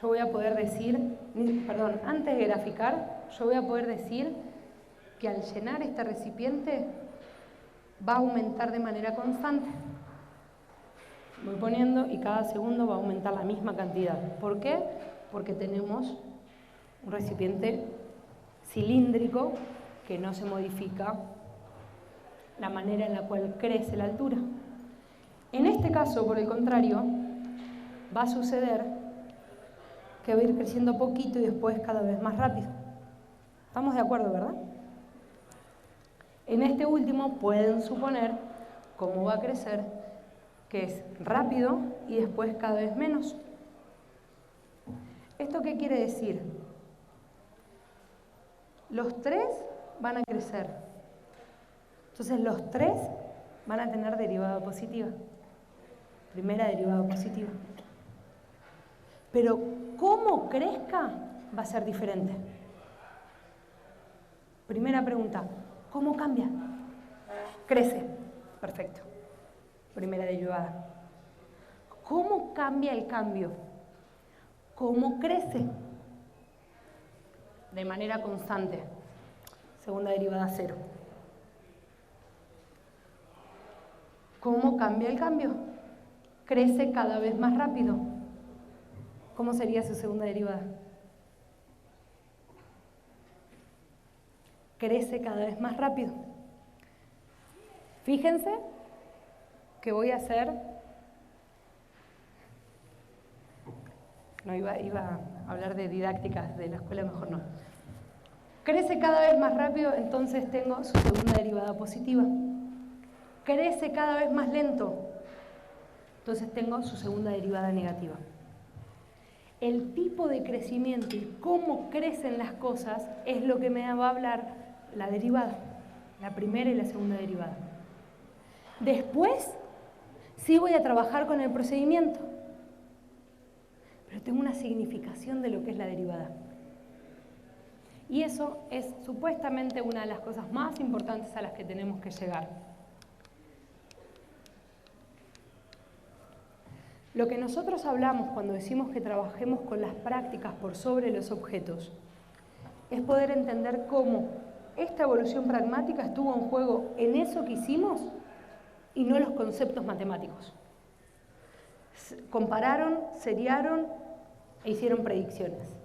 yo voy a poder decir, perdón, antes de graficar, yo voy a poder decir que al llenar este recipiente va a aumentar de manera constante. Voy poniendo y cada segundo va a aumentar la misma cantidad. ¿Por qué? Porque tenemos un recipiente cilíndrico que no se modifica la manera en la cual crece la altura. En este caso, por el contrario, va a suceder que va a ir creciendo poquito y después cada vez más rápido. ¿Estamos de acuerdo, verdad? En este último pueden suponer cómo va a crecer, que es rápido y después cada vez menos. ¿Esto qué quiere decir? Los tres van a crecer. Entonces los tres van a tener derivada positiva. Primera derivada positiva. Pero cómo crezca va a ser diferente. Primera pregunta, ¿cómo cambia? Crece. Perfecto. Primera derivada. ¿Cómo cambia el cambio? ¿Cómo crece? De manera constante. Segunda derivada 0. ¿Cómo cambia el cambio? Crece cada vez más rápido. ¿Cómo sería su segunda derivada? Crece cada vez más rápido. Fíjense que voy a hacer... No, iba a hablar de didácticas de la escuela, mejor no. Crece cada vez más rápido, entonces tengo su segunda derivada positiva. Crece cada vez más lento, entonces tengo su segunda derivada negativa. El tipo de crecimiento y cómo crecen las cosas es lo que me va a hablar la derivada, la primera y la segunda derivada. Después, sí voy a trabajar con el procedimiento, pero tengo una significación de lo que es la derivada. Y eso es supuestamente una de las cosas más importantes a las que tenemos que llegar. Lo que nosotros hablamos cuando decimos que trabajemos con las prácticas por sobre los objetos es poder entender cómo esta evolución pragmática estuvo en juego en eso que hicimos y no los conceptos matemáticos. Compararon, seriaron e hicieron predicciones.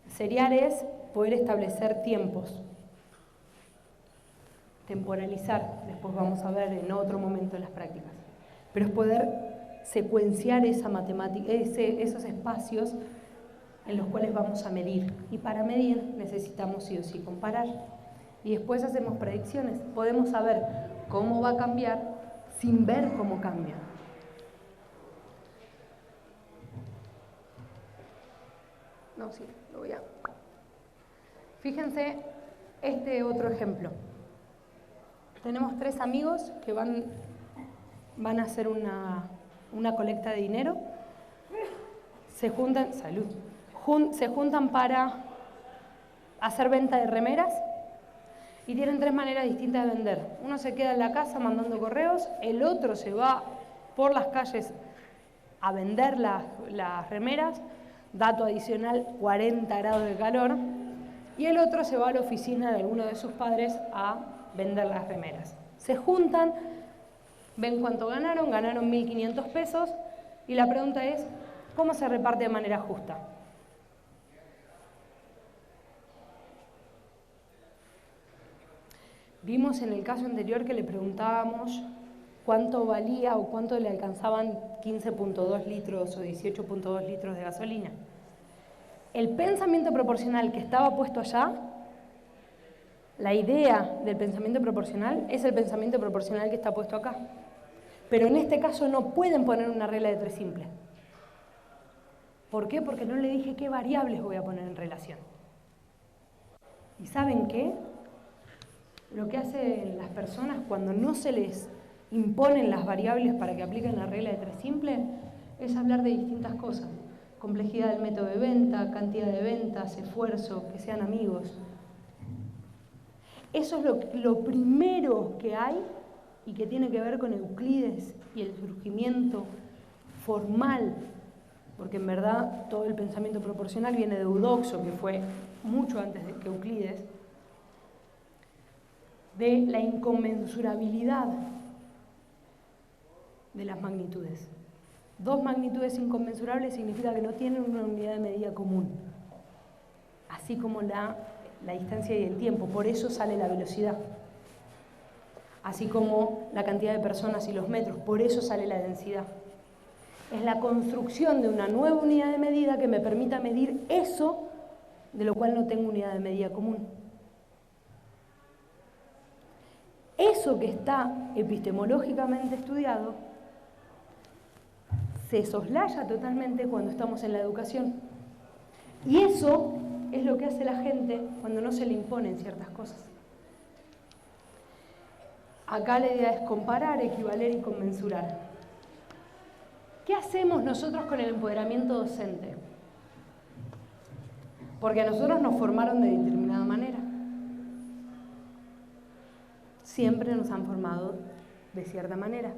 Seriar es poder establecer tiempos, temporalizar, después vamos a ver en otro momento en las prácticas, pero es poder secuenciar esa matemática, esos espacios en los cuales vamos a medir. Y para medir necesitamos sí o sí comparar. Y después hacemos predicciones. Podemos saber cómo va a cambiar sin ver cómo cambia. No, sí, lo voy a... Fíjense este otro ejemplo. Tenemos 3 amigos que van a hacer una colecta de dinero, se juntan, se juntan para hacer venta de remeras y tienen 3 maneras distintas de vender. Uno se queda en la casa mandando correos, el otro se va por las calles a vender las remeras, dato adicional, 40 grados de calor, y el otro se va a la oficina de alguno de sus padres a vender las remeras. Se juntan, ven cuánto ganaron 1.500 pesos, y la pregunta es, ¿cómo se reparte de manera justa? Vimos en el caso anterior que le preguntábamos cuánto valía o cuánto le alcanzaban 15.2 litros o 18.2 litros de gasolina. El pensamiento proporcional que estaba puesto allá, la idea del pensamiento proporcional es el pensamiento proporcional que está puesto acá. Pero en este caso no pueden poner una regla de 3 simple. ¿Por qué? Porque no le dije qué variables voy a poner en relación. ¿Y saben qué? Lo que hacen las personas cuando no se les imponen las variables para que apliquen la regla de 3 simple es hablar de distintas cosas. Complejidad del método de venta, cantidad de ventas, esfuerzo, que sean amigos. Eso es lo primero que hay y que tiene que ver con Euclides y el surgimiento formal, porque en verdad todo el pensamiento proporcional viene de Eudoxo, que fue mucho antes que Euclides, de la inconmensurabilidad de las magnitudes. 2 magnitudes inconmensurables significa que no tienen una unidad de medida común, así como la distancia y el tiempo, por eso sale la velocidad, así como la cantidad de personas y los metros, por eso sale la densidad. Es la construcción de una nueva unidad de medida que me permita medir eso de lo cual no tengo unidad de medida común. Eso que está epistemológicamente estudiado se soslaya totalmente cuando estamos en la educación. Y eso es lo que hace la gente cuando no se le imponen ciertas cosas. Acá la idea es comparar, equivaler y conmensurar. ¿Qué hacemos nosotros con el empoderamiento docente? Porque a nosotros nos formaron de determinada manera. Siempre nos han formado de cierta manera.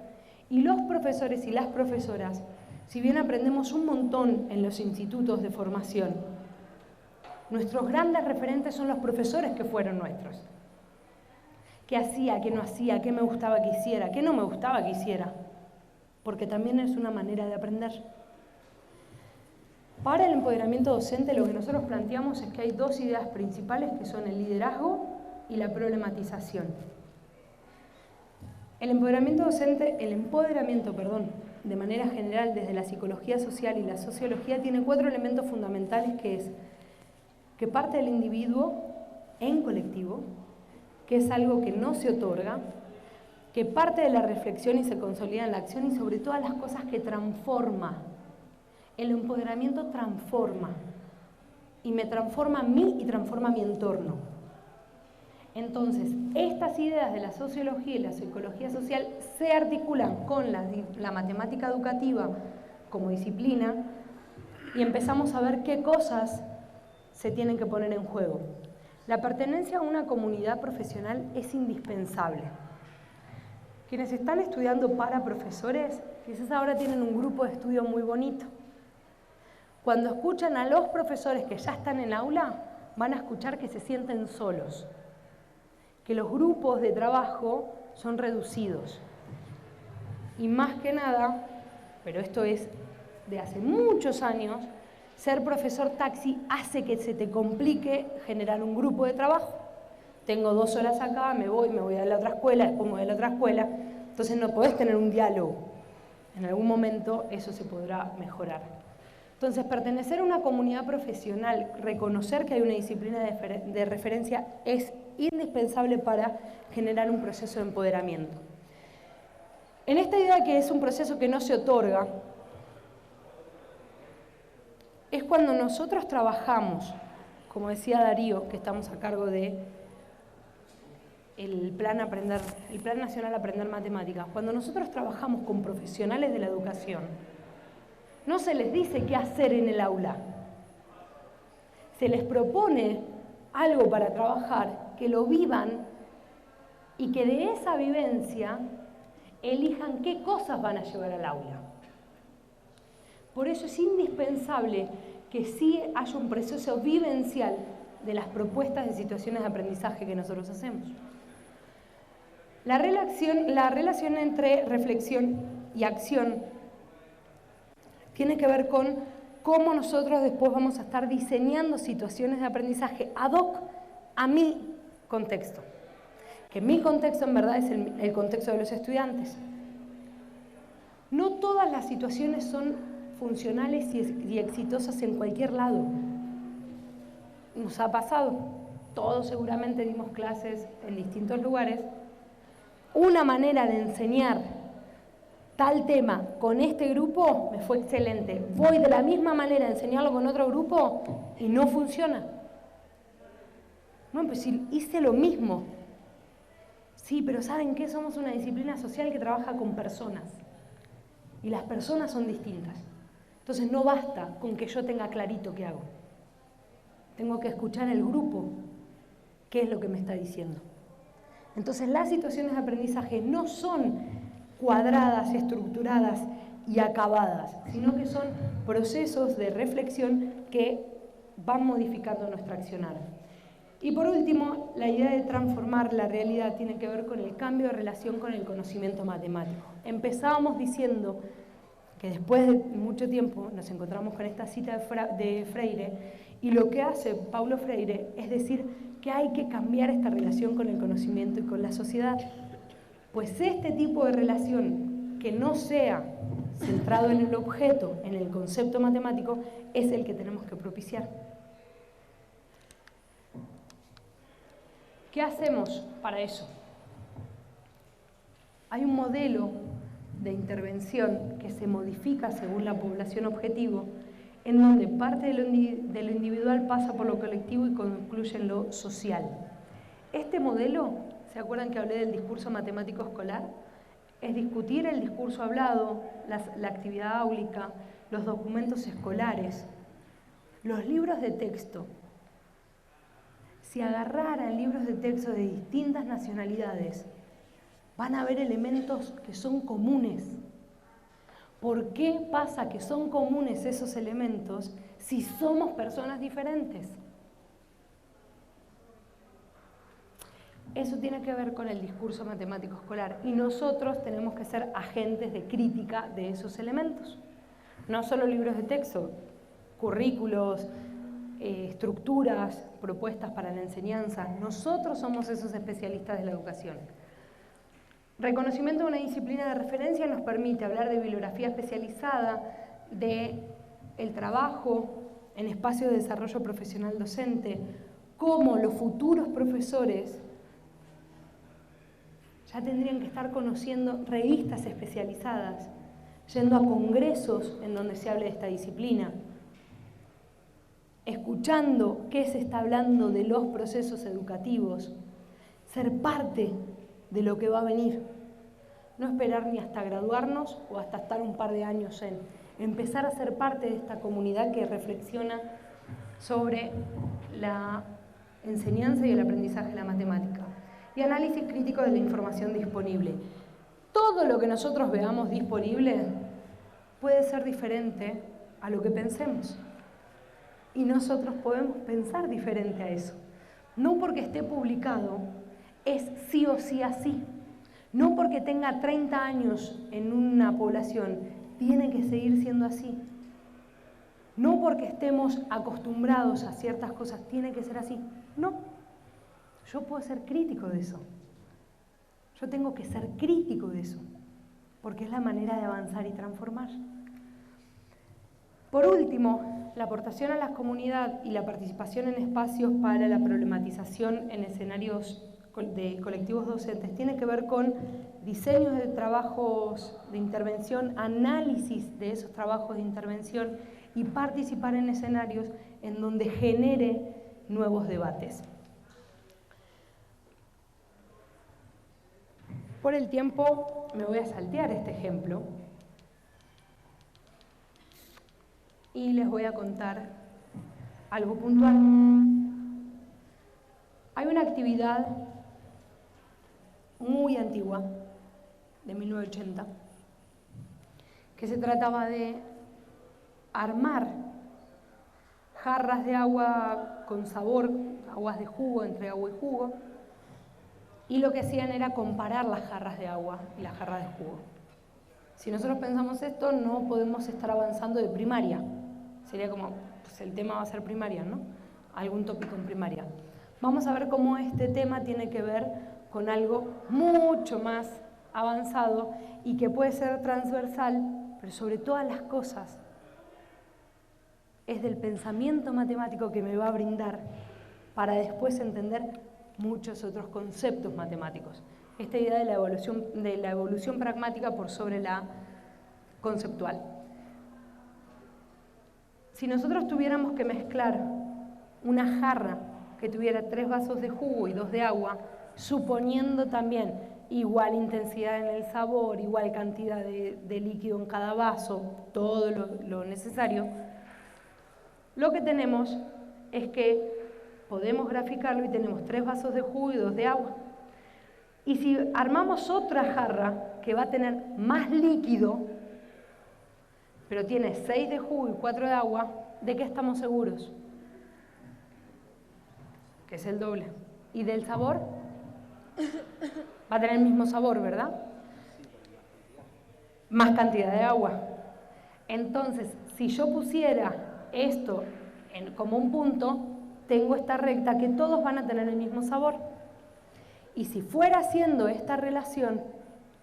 Y los profesores y las profesoras, si bien aprendemos un montón en los institutos de formación, nuestros grandes referentes son los profesores que fueron nuestros. ¿Qué hacía, qué no hacía, qué me gustaba que hiciera, qué no me gustaba que hiciera? Porque también es una manera de aprender. Para el empoderamiento docente lo que nosotros planteamos es que hay 2 ideas principales que son el liderazgo y la problematización. El empoderamiento docente, de manera general desde la psicología social y la sociología tiene 4 elementos fundamentales que es que parte del individuo en colectivo, que es algo que no se otorga, que parte de la reflexión y se consolida en la acción y sobre todas las cosas que transforma. El empoderamiento transforma y me transforma a mí y transforma a mi entorno. Entonces, estas ideas de la sociología y la psicología social se articulan con la matemática educativa como disciplina y empezamos a ver qué cosas se tienen que poner en juego. La pertenencia a una comunidad profesional es indispensable. Quienes están estudiando para profesores, quizás ahora tienen un grupo de estudio muy bonito. Cuando escuchan a los profesores que ya están en aula, van a escuchar que se sienten solos, que los grupos de trabajo son reducidos. Y más que nada, pero esto es de hace muchos años, ser profesor taxi hace que se te complique generar un grupo de trabajo. Tengo 2 horas acá, me voy a la otra escuela, después me voy a la otra escuela, entonces no podés tener un diálogo. En algún momento eso se podrá mejorar. Entonces, pertenecer a una comunidad profesional, reconocer que hay una disciplina de referencia es indispensable para generar un proceso de empoderamiento. En esta idea que es un proceso que no se otorga, es cuando nosotros trabajamos, como decía Darío, que estamos a cargo de el Plan Nacional Aprender Matemáticas, cuando nosotros trabajamos con profesionales de la educación, no se les dice qué hacer en el aula. Se les propone algo para trabajar, que lo vivan y que de esa vivencia elijan qué cosas van a llevar al aula. Por eso es indispensable que sí haya un proceso vivencial de las propuestas de situaciones de aprendizaje que nosotros hacemos. La relación entre reflexión y acción tiene que ver con cómo nosotros después vamos a estar diseñando situaciones de aprendizaje ad hoc a mi contexto. Que mi contexto en verdad es el contexto de los estudiantes. No todas las situaciones son funcionales y exitosas en cualquier lado. Nos ha pasado, todos seguramente dimos clases en distintos lugares. Una manera de enseñar tal tema con este grupo me fue excelente. Voy de la misma manera a enseñarlo con otro grupo y no funciona. No, pues si hice lo mismo, Sí, pero ¿saben qué? Somos una disciplina social que trabaja con personas. Y las personas son distintas. Entonces no basta con que yo tenga clarito qué hago. Tengo que escuchar el grupo qué es lo que me está diciendo. Entonces las situaciones de aprendizaje no son cuadradas, estructuradas y acabadas, sino que son procesos de reflexión que van modificando nuestro accionar. Y por último, la idea de transformar la realidad tiene que ver con el cambio de relación con el conocimiento matemático. Empezábamos diciendo que después de mucho tiempo nos encontramos con esta cita de Freire, y lo que hace Paulo Freire es decir que hay que cambiar esta relación con el conocimiento y con la sociedad. Pues este tipo de relación que no sea centrado en el objeto, en el concepto matemático, es el que tenemos que propiciar. ¿Qué hacemos para eso? Hay un modelo de intervención que se modifica según la población objetivo, en donde parte de lo individual pasa por lo colectivo y concluye en lo social. Este modelo, ¿se acuerdan que hablé del discurso matemático escolar? Es discutir el discurso hablado, la actividad áulica, los documentos escolares, los libros de texto. Si agarraran libros de texto de distintas nacionalidades, van a ver elementos que son comunes. ¿Por qué pasa que son comunes esos elementos si somos personas diferentes? Eso tiene que ver con el discurso matemático escolar y nosotros tenemos que ser agentes de crítica de esos elementos. No solo libros de texto, currículos, estructuras, propuestas para la enseñanza. Nosotros somos esos especialistas de la educación. Reconocimiento de una disciplina de referencia nos permite hablar de bibliografía especializada, de el trabajo en espacios de desarrollo profesional docente, cómo los futuros profesores ya tendrían que estar conociendo revistas especializadas, yendo a congresos en donde se hable de esta disciplina, escuchando qué se está hablando de los procesos educativos, ser parte de lo que va a venir. No esperar ni hasta graduarnos o hasta estar un par de años en. Empezar a ser parte de esta comunidad que reflexiona sobre la enseñanza y el aprendizaje de la matemática. Y análisis crítico de la información disponible. Todo lo que nosotros veamos disponible puede ser diferente a lo que pensemos. Y nosotros podemos pensar diferente a eso. No porque esté publicado es sí o sí así. No porque tenga 30 años en una población tiene que seguir siendo así. No porque estemos acostumbrados a ciertas cosas tiene que ser así. No. Yo puedo ser crítico de eso. Yo tengo que ser crítico de eso, porque es la manera de avanzar y transformar. Por último, la aportación a la comunidad y la participación en espacios para la problematización en escenarios de colectivos docentes tiene que ver con diseños de trabajos de intervención, análisis de esos trabajos de intervención y participar en escenarios en donde genere nuevos debates. Por el tiempo me voy a saltear este ejemplo y les voy a contar algo puntual. Hay una actividad muy antigua, de 1980, que se trataba de armar jarras de agua con sabor, aguas de jugo, entre agua y jugo, y lo que hacían era comparar las jarras de agua y las jarras de jugo. Si nosotros pensamos esto, no podemos estar avanzando de primaria. Sería como, pues el tema va a ser primaria, ¿no? Algún tópico en primaria. Vamos a ver cómo este tema tiene que ver con algo mucho más avanzado y que puede ser transversal, pero sobre todas las cosas es del pensamiento matemático que me va a brindar para después entender muchos otros conceptos matemáticos. Esta idea de la evolución pragmática por sobre la conceptual. Si nosotros tuviéramos que mezclar una jarra que tuviera 3 vasos de jugo y 2 de agua, suponiendo también igual intensidad en el sabor, igual cantidad de líquido en cada vaso, todo lo necesario, lo que tenemos es que podemos graficarlo y tenemos 3 vasos de jugo y 2 de agua. Y si armamos otra jarra que va a tener más líquido, pero tiene 6 de jugo y 4 de agua, ¿de qué estamos seguros? Que es el doble. ¿Y del sabor? Va a tener el mismo sabor, ¿verdad? Más cantidad de agua. Entonces, si yo pusiera esto como un punto, tengo esta recta que todos van a tener el mismo sabor. Y si fuera haciendo esta relación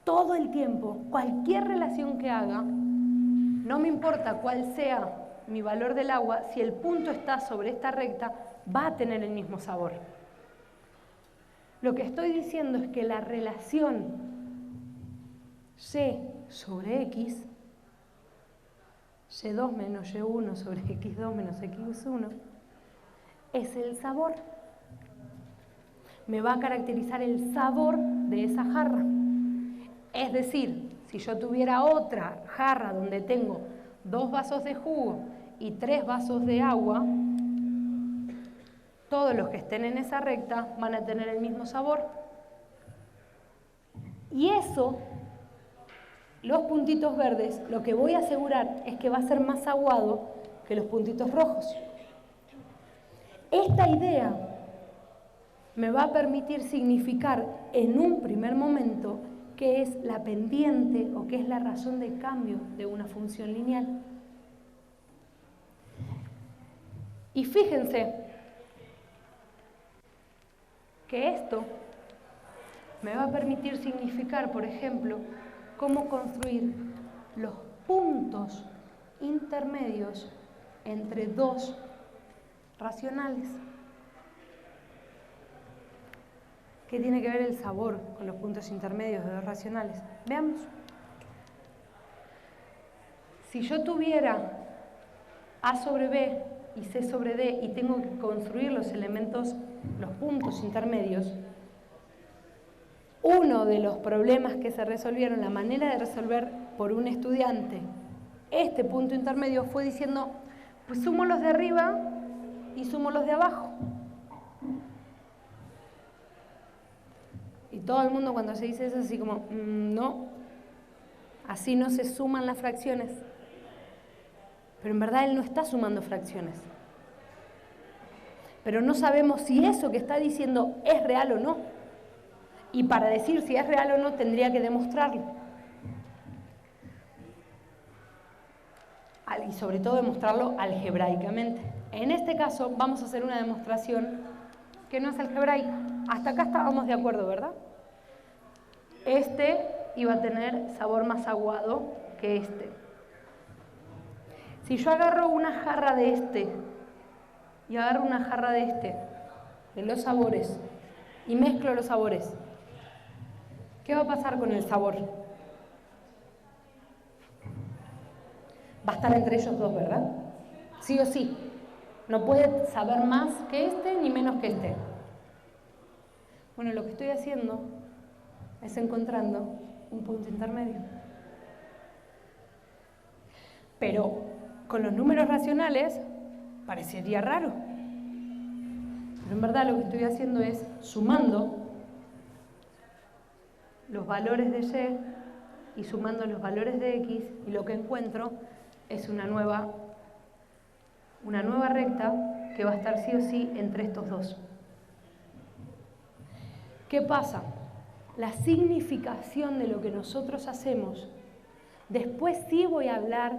todo el tiempo, cualquier relación que haga, no me importa cuál sea mi valor del agua, si el punto está sobre esta recta, va a tener el mismo sabor. Lo que estoy diciendo es que la relación Y sobre X, Y2 menos Y1 sobre X2 menos X1, es el sabor. Me va a caracterizar el sabor de esa jarra. Es decir, si yo tuviera otra jarra donde tengo 2 vasos de jugo y 3 vasos de agua, todos los que estén en esa recta van a tener el mismo sabor. Y eso, los puntitos verdes, lo que voy a asegurar es que va a ser más aguado que los puntitos rojos. Esta idea me va a permitir significar en un primer momento qué es la pendiente o qué es la razón de cambio de una función lineal. Y fíjense que esto me va a permitir significar, por ejemplo, cómo construir los puntos intermedios entre 2 racionales. ¿Qué tiene que ver el sabor con los puntos intermedios de 2 racionales? Veamos. Si yo tuviera A sobre B y C sobre D y tengo que construir los elementos, los puntos intermedios, uno de los problemas que se resolvieron, la manera de resolver por un estudiante este punto intermedio fue diciendo, pues sumo los de arriba y sumo los de abajo. Y todo el mundo cuando se dice eso es así como, no, así no se suman las fracciones. Pero en verdad él no está sumando fracciones. Pero no sabemos si eso que está diciendo es real o no. Y para decir si es real o no tendría que demostrarlo. Y sobre todo demostrarlo algebraicamente. En este caso vamos a hacer una demostración que no es algebraica. Hasta acá estábamos de acuerdo, ¿verdad? Este iba a tener sabor más aguado que este. Si yo agarro una jarra de este y agarro una jarra de este, de los sabores, y mezclo los sabores, ¿qué va a pasar con el sabor? Va a estar entre ellos dos, ¿verdad? Sí o sí. No puede saber más que este ni menos que este. Bueno, lo que estoy haciendo es encontrando un punto intermedio. Pero con los números racionales parecería raro. Pero en verdad lo que estoy haciendo es sumando los valores de Y sumando los valores de X, y lo que encuentro es una nueva recta que va a estar sí o sí entre estos dos. ¿Qué pasa? La significación de lo que nosotros hacemos, después sí voy a hablar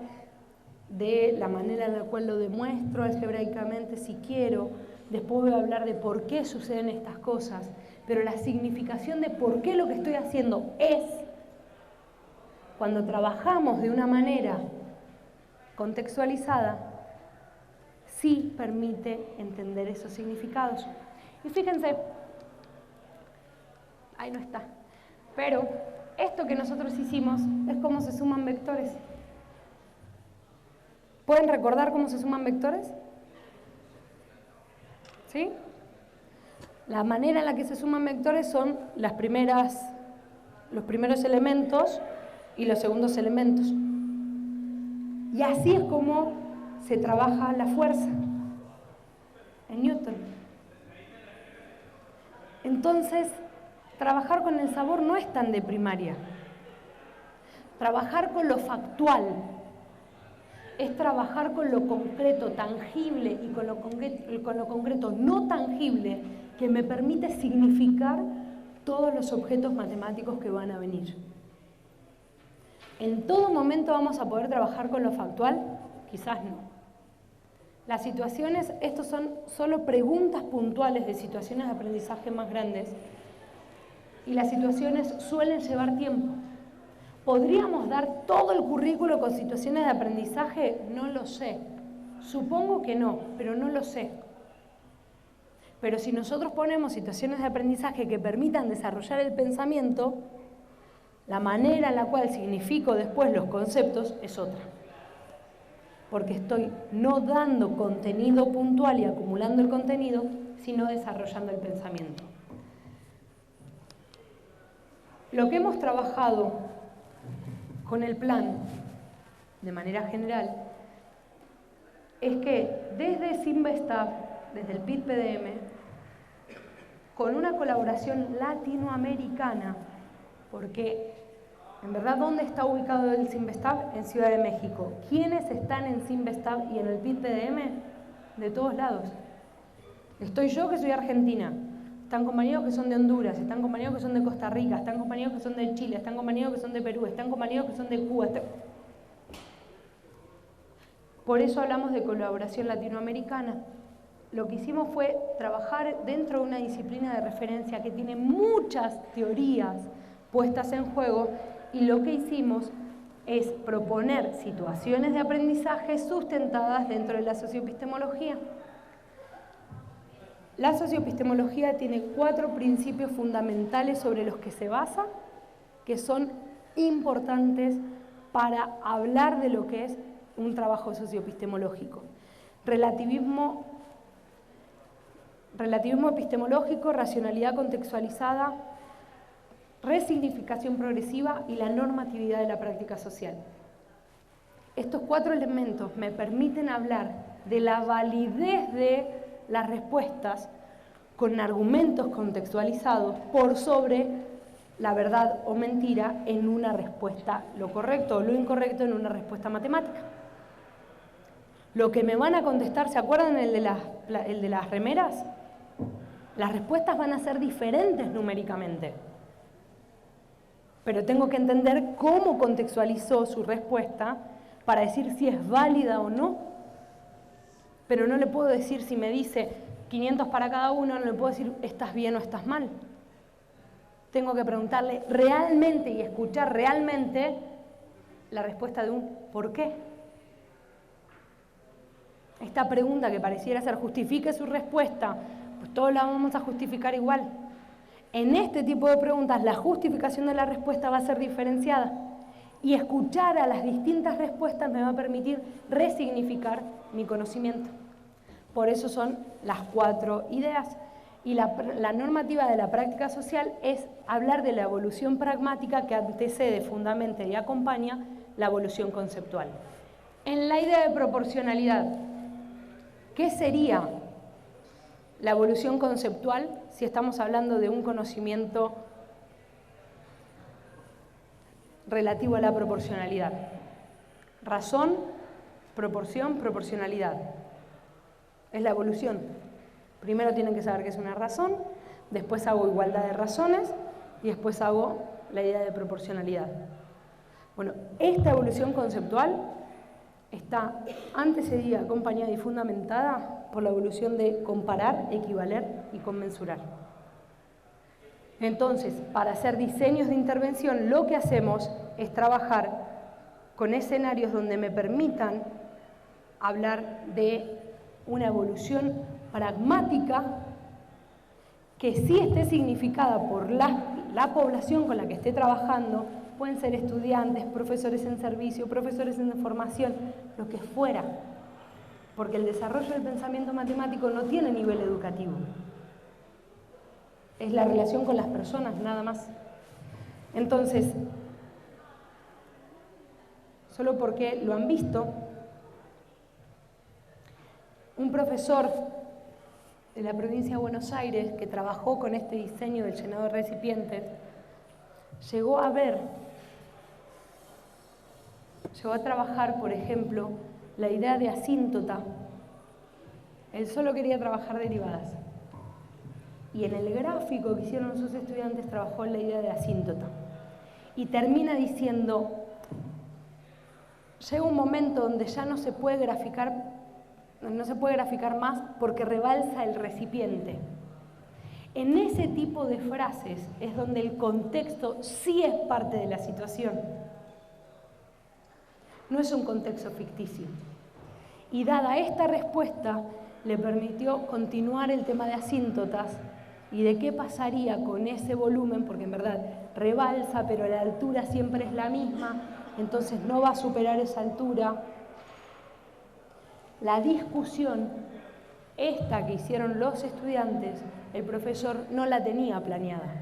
de la manera en la cual lo demuestro algebraicamente si quiero, después voy a hablar de por qué suceden estas cosas, pero la significación de por qué lo que estoy haciendo es, cuando trabajamos de una manera contextualizada, sí permite entender esos significados. Y fíjense, ahí no está, pero esto que nosotros hicimos es cómo se suman vectores. ¿Pueden recordar cómo se suman vectores? ¿Sí? La manera en la que se suman vectores son los primeros elementos y los segundos elementos. Y así es como se trabaja la fuerza en Newton. Entonces, trabajar con el sabor no es tan de primaria. Trabajar con lo factual es trabajar con lo concreto, tangible, y con lo concreto no tangible, que me permite significar todos los objetos matemáticos que van a venir. ¿En todo momento vamos a poder trabajar con lo factual? Quizás no. Las situaciones, estos son solo preguntas puntuales de situaciones de aprendizaje más grandes, y las situaciones suelen llevar tiempo. ¿Podríamos dar todo el currículo con situaciones de aprendizaje? No lo sé. Supongo que no, pero no lo sé. Pero si nosotros ponemos situaciones de aprendizaje que permitan desarrollar el pensamiento, la manera en la cual significo después los conceptos es otra. Porque estoy no dando contenido puntual y acumulando el contenido, sino desarrollando el pensamiento. Lo que hemos trabajado con el plan, de manera general, es que desde Simvestab, desde el PIT-PDM, con una colaboración latinoamericana, porque en verdad, ¿dónde está ubicado el Simvestab? En Ciudad de México. ¿Quiénes están en Simvestab y en el PIT-PDM? De todos lados. Estoy yo, que soy argentina. Están compañeros que son de Honduras, están compañeros que son de Costa Rica, están compañeros que son de Chile, están compañeros que son de Perú, están compañeros que son de Cuba. Por eso hablamos de colaboración latinoamericana. Lo que hicimos fue trabajar dentro de una disciplina de referencia que tiene muchas teorías puestas en juego, y lo que hicimos es proponer situaciones de aprendizaje sustentadas dentro de la socioepistemología. La socioepistemología tiene 4 principios fundamentales sobre los que se basa, que son importantes para hablar de lo que es un trabajo socioepistemológico. Relativismo epistemológico, racionalidad contextualizada, resignificación progresiva y la normatividad de la práctica social. Estos 4 elementos me permiten hablar de la validez de las respuestas con argumentos contextualizados por sobre la verdad o mentira en una respuesta, lo correcto o lo incorrecto en una respuesta matemática. Lo que me van a contestar, ¿se acuerdan el de las remeras? Las respuestas van a ser diferentes numéricamente, pero tengo que entender cómo contextualizó su respuesta para decir si es válida o no. Pero no le puedo decir, si me dice 500 para cada uno, no le puedo decir estás bien o estás mal. Tengo que preguntarle realmente y escuchar realmente la respuesta de un ¿por qué? Esta pregunta que pareciera ser justifique su respuesta, pues todos la vamos a justificar igual. En este tipo de preguntas la justificación de la respuesta va a ser diferenciada, y escuchar a las distintas respuestas me va a permitir resignificar mi conocimiento. Por eso son las 4 ideas. Y la normativa de la práctica social es hablar de la evolución pragmática que antecede, fundamenta y acompaña la evolución conceptual. En la idea de proporcionalidad, ¿qué sería la evolución conceptual si estamos hablando de un conocimiento relativo a la proporcionalidad? Razón, proporción, proporcionalidad. Es la evolución. Primero tienen que saber qué es una razón, después hago igualdad de razones y después hago la idea de proporcionalidad. Bueno, esta evolución conceptual está antecedida, acompañada y fundamentada por la evolución de comparar, equivaler y conmensurar. Entonces, para hacer diseños de intervención, lo que hacemos es trabajar con escenarios donde me permitan hablar de una evolución pragmática que sí esté significada por la población con la que esté trabajando. Pueden ser estudiantes, profesores en servicio, profesores en formación, lo que fuera, porque el desarrollo del pensamiento matemático no tiene nivel educativo. es la relación con las personas, nada más. Entonces, solo porque lo han visto, un profesor de la provincia de Buenos Aires que trabajó con este diseño del llenado de recipientes, llegó a trabajar, por ejemplo, la idea de asíntota. Él solo quería trabajar derivadas. Y en el gráfico que hicieron sus estudiantes trabajó la idea de asíntota. Y termina diciendo, llega un momento donde ya no se puede graficar más porque rebalsa el recipiente. En ese tipo de frases es donde el contexto sí es parte de la situación. No es un contexto ficticio. Y dada esta respuesta, le permitió continuar el tema de asíntotas y de qué pasaría con ese volumen, porque en verdad rebalsa, pero la altura siempre es la misma, entonces no va a superar esa altura. La discusión, esta que hicieron los estudiantes, el profesor no la tenía planeada.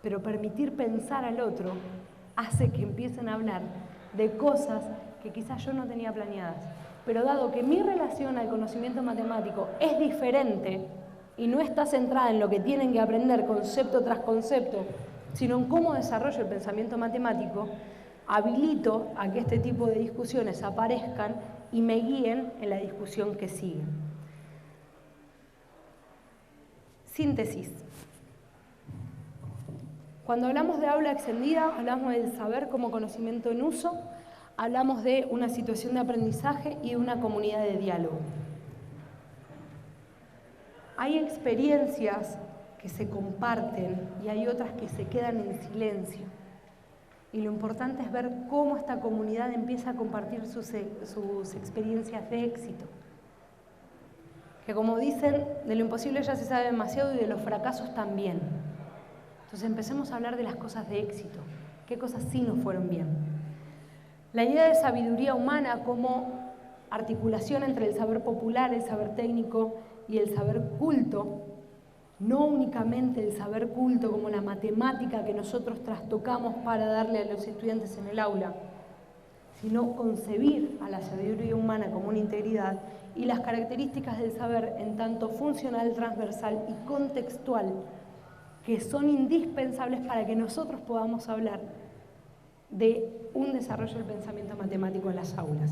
Pero permitir pensar al otro hace que empiecen a hablar de cosas que quizás yo no tenía planeadas. Pero dado que mi relación al conocimiento matemático es diferente y no está centrada en lo que tienen que aprender concepto tras concepto, sino en cómo desarrollo el pensamiento matemático, habilito a que este tipo de discusiones aparezcan y me guíen en la discusión que sigue. Síntesis. Cuando hablamos de aula extendida, hablamos del saber como conocimiento en uso, hablamos de una situación de aprendizaje y de una comunidad de diálogo. Hay experiencias que se comparten y hay otras que se quedan en silencio. Y lo importante es ver cómo esta comunidad empieza a compartir sus experiencias de éxito. Que como dicen, de lo imposible ya se sabe demasiado y de los fracasos también. Entonces empecemos a hablar de las cosas de éxito. ¿Qué cosas sí nos fueron bien? La idea de sabiduría humana como articulación entre el saber popular, el saber técnico y el saber culto, no únicamente el saber culto como la matemática que nosotros trastocamos para darle a los estudiantes en el aula, sino concebir a la sabiduría humana como una integridad y las características del saber en tanto funcional, transversal y contextual, que son indispensables para que nosotros podamos hablar de un desarrollo del pensamiento matemático en las aulas.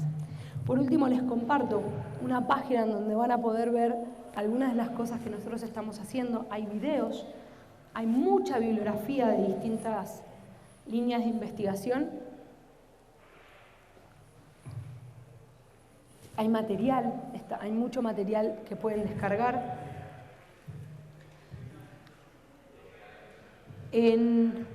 Por último, les comparto una página en donde van a poder ver algunas de las cosas que nosotros estamos haciendo. Hay videos, hay mucha bibliografía de distintas líneas de investigación. Hay material, hay mucho material que pueden descargar. En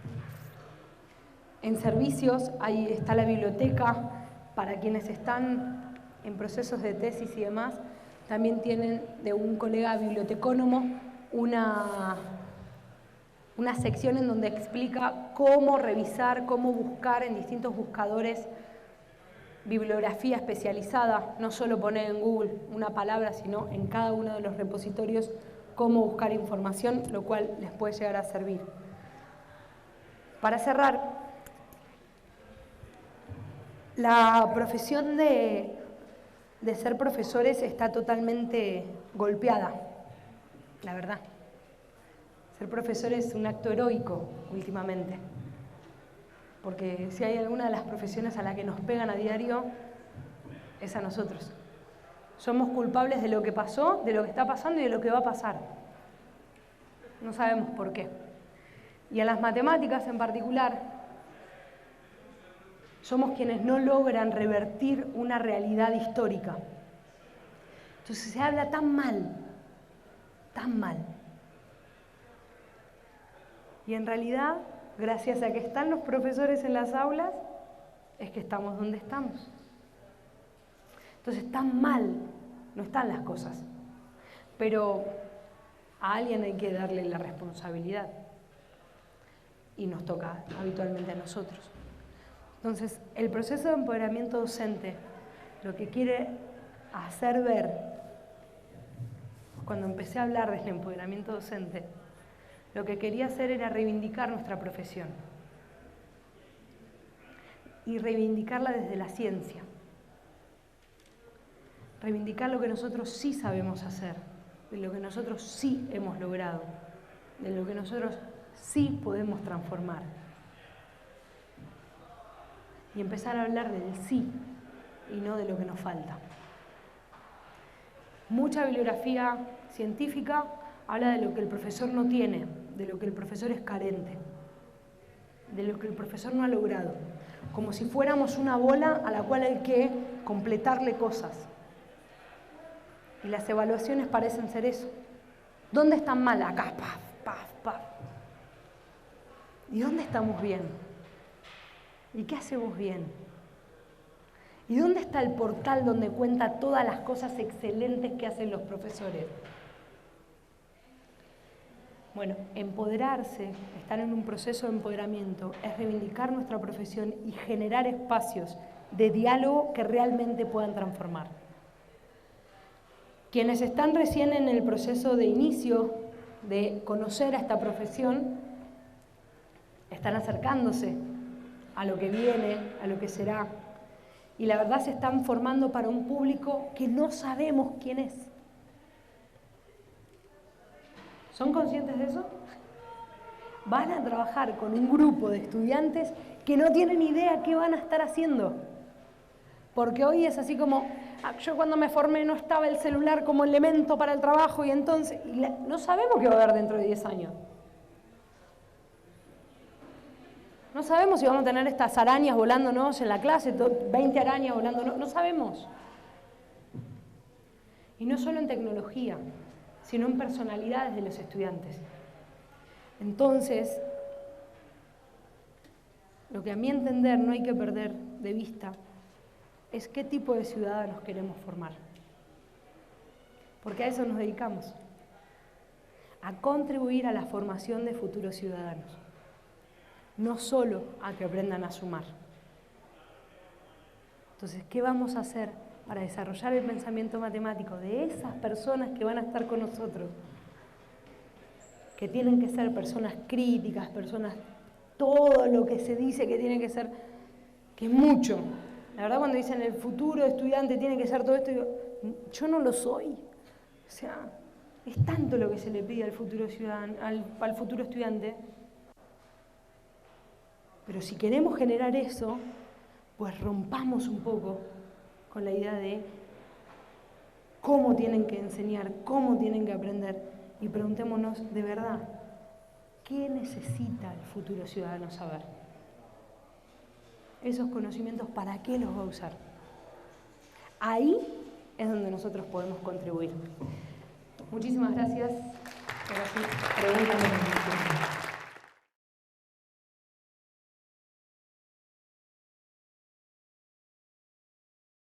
servicios, ahí está la biblioteca para quienes están en procesos de tesis y demás. También tienen de un colega bibliotecónomo una sección en donde explica cómo revisar, cómo buscar en distintos buscadores bibliografía especializada, no solo poner en Google una palabra, sino en cada uno de los repositorios cómo buscar información, lo cual les puede llegar a servir. Para cerrar, la profesión de ser profesores está totalmente golpeada, la verdad. Ser profesor es un acto heroico últimamente, porque si hay alguna de las profesiones a las que nos pegan a diario, es a nosotros. Somos culpables de lo que pasó, de lo que está pasando y de lo que va a pasar. No sabemos por qué. Y en las matemáticas en particular, somos quienes no logran revertir una realidad histórica. Entonces se habla tan mal. Y en realidad, gracias a que están los profesores en las aulas, es que estamos donde estamos. Entonces tan mal no están las cosas. Pero a alguien hay que darle la responsabilidad. Y nos toca habitualmente a nosotros. Entonces, el proceso de empoderamiento docente lo que quiere hacer ver cuando empecé a hablar del empoderamiento docente, lo que quería hacer era reivindicar nuestra profesión y reivindicarla desde la ciencia. Reivindicar lo que nosotros sí sabemos hacer, de lo que nosotros sí hemos logrado, de lo que nosotros sí podemos transformar. Y empezar a hablar del sí y no de lo que nos falta. Mucha bibliografía científica habla de lo que el profesor no tiene, de lo que el profesor es carente, de lo que el profesor no ha logrado, como si fuéramos una bola a la cual hay que completarle cosas. Y las evaluaciones parecen ser eso. ¿Dónde están mal? Acá, paf, paf, paf. ¿Y dónde estamos bien? ¿Y qué hacemos bien? ¿Y dónde está el portal donde cuenta todas las cosas excelentes que hacen los profesores? Bueno, empoderarse, estar en un proceso de empoderamiento, es reivindicar nuestra profesión y generar espacios de diálogo que realmente puedan transformar. Quienes están recién en el proceso de inicio de conocer a esta profesión, están acercándose a lo que viene, a lo que será. Y la verdad se están formando para un público que no sabemos quién es. ¿Son conscientes de eso? Van a trabajar con un grupo de estudiantes que no tienen idea qué van a estar haciendo. Porque hoy es así como, yo cuando me formé no estaba el celular como elemento para el trabajo y entonces, no sabemos qué va a haber dentro de 10 años. No sabemos si vamos a tener estas arañas volándonos en la clase, 20 arañas volándonos, no sabemos. Y no solo en tecnología, sino en personalidades de los estudiantes. Entonces, lo que a mi entender no hay que perder de vista es qué tipo de ciudadanos queremos formar. Porque a eso nos dedicamos, a contribuir a la formación de futuros ciudadanos, no solo a que aprendan a sumar. Entonces, ¿qué vamos a hacer para desarrollar el pensamiento matemático de esas personas que van a estar con nosotros? Que tienen que ser personas críticas, personas, todo lo que se dice que tiene que ser, que es mucho. La verdad, cuando dicen el futuro estudiante tiene que ser todo esto, yo no lo soy. O sea, es tanto lo que se le pide al futuro ciudadano, al futuro estudiante. Pero si queremos generar eso, pues rompamos un poco con la idea de cómo tienen que enseñar, cómo tienen que aprender, y preguntémonos de verdad, ¿qué necesita el futuro ciudadano saber? Esos conocimientos, ¿para qué los va a usar? Ahí es donde nosotros podemos contribuir. Muchísimas gracias. Ahora sí, pregúntame.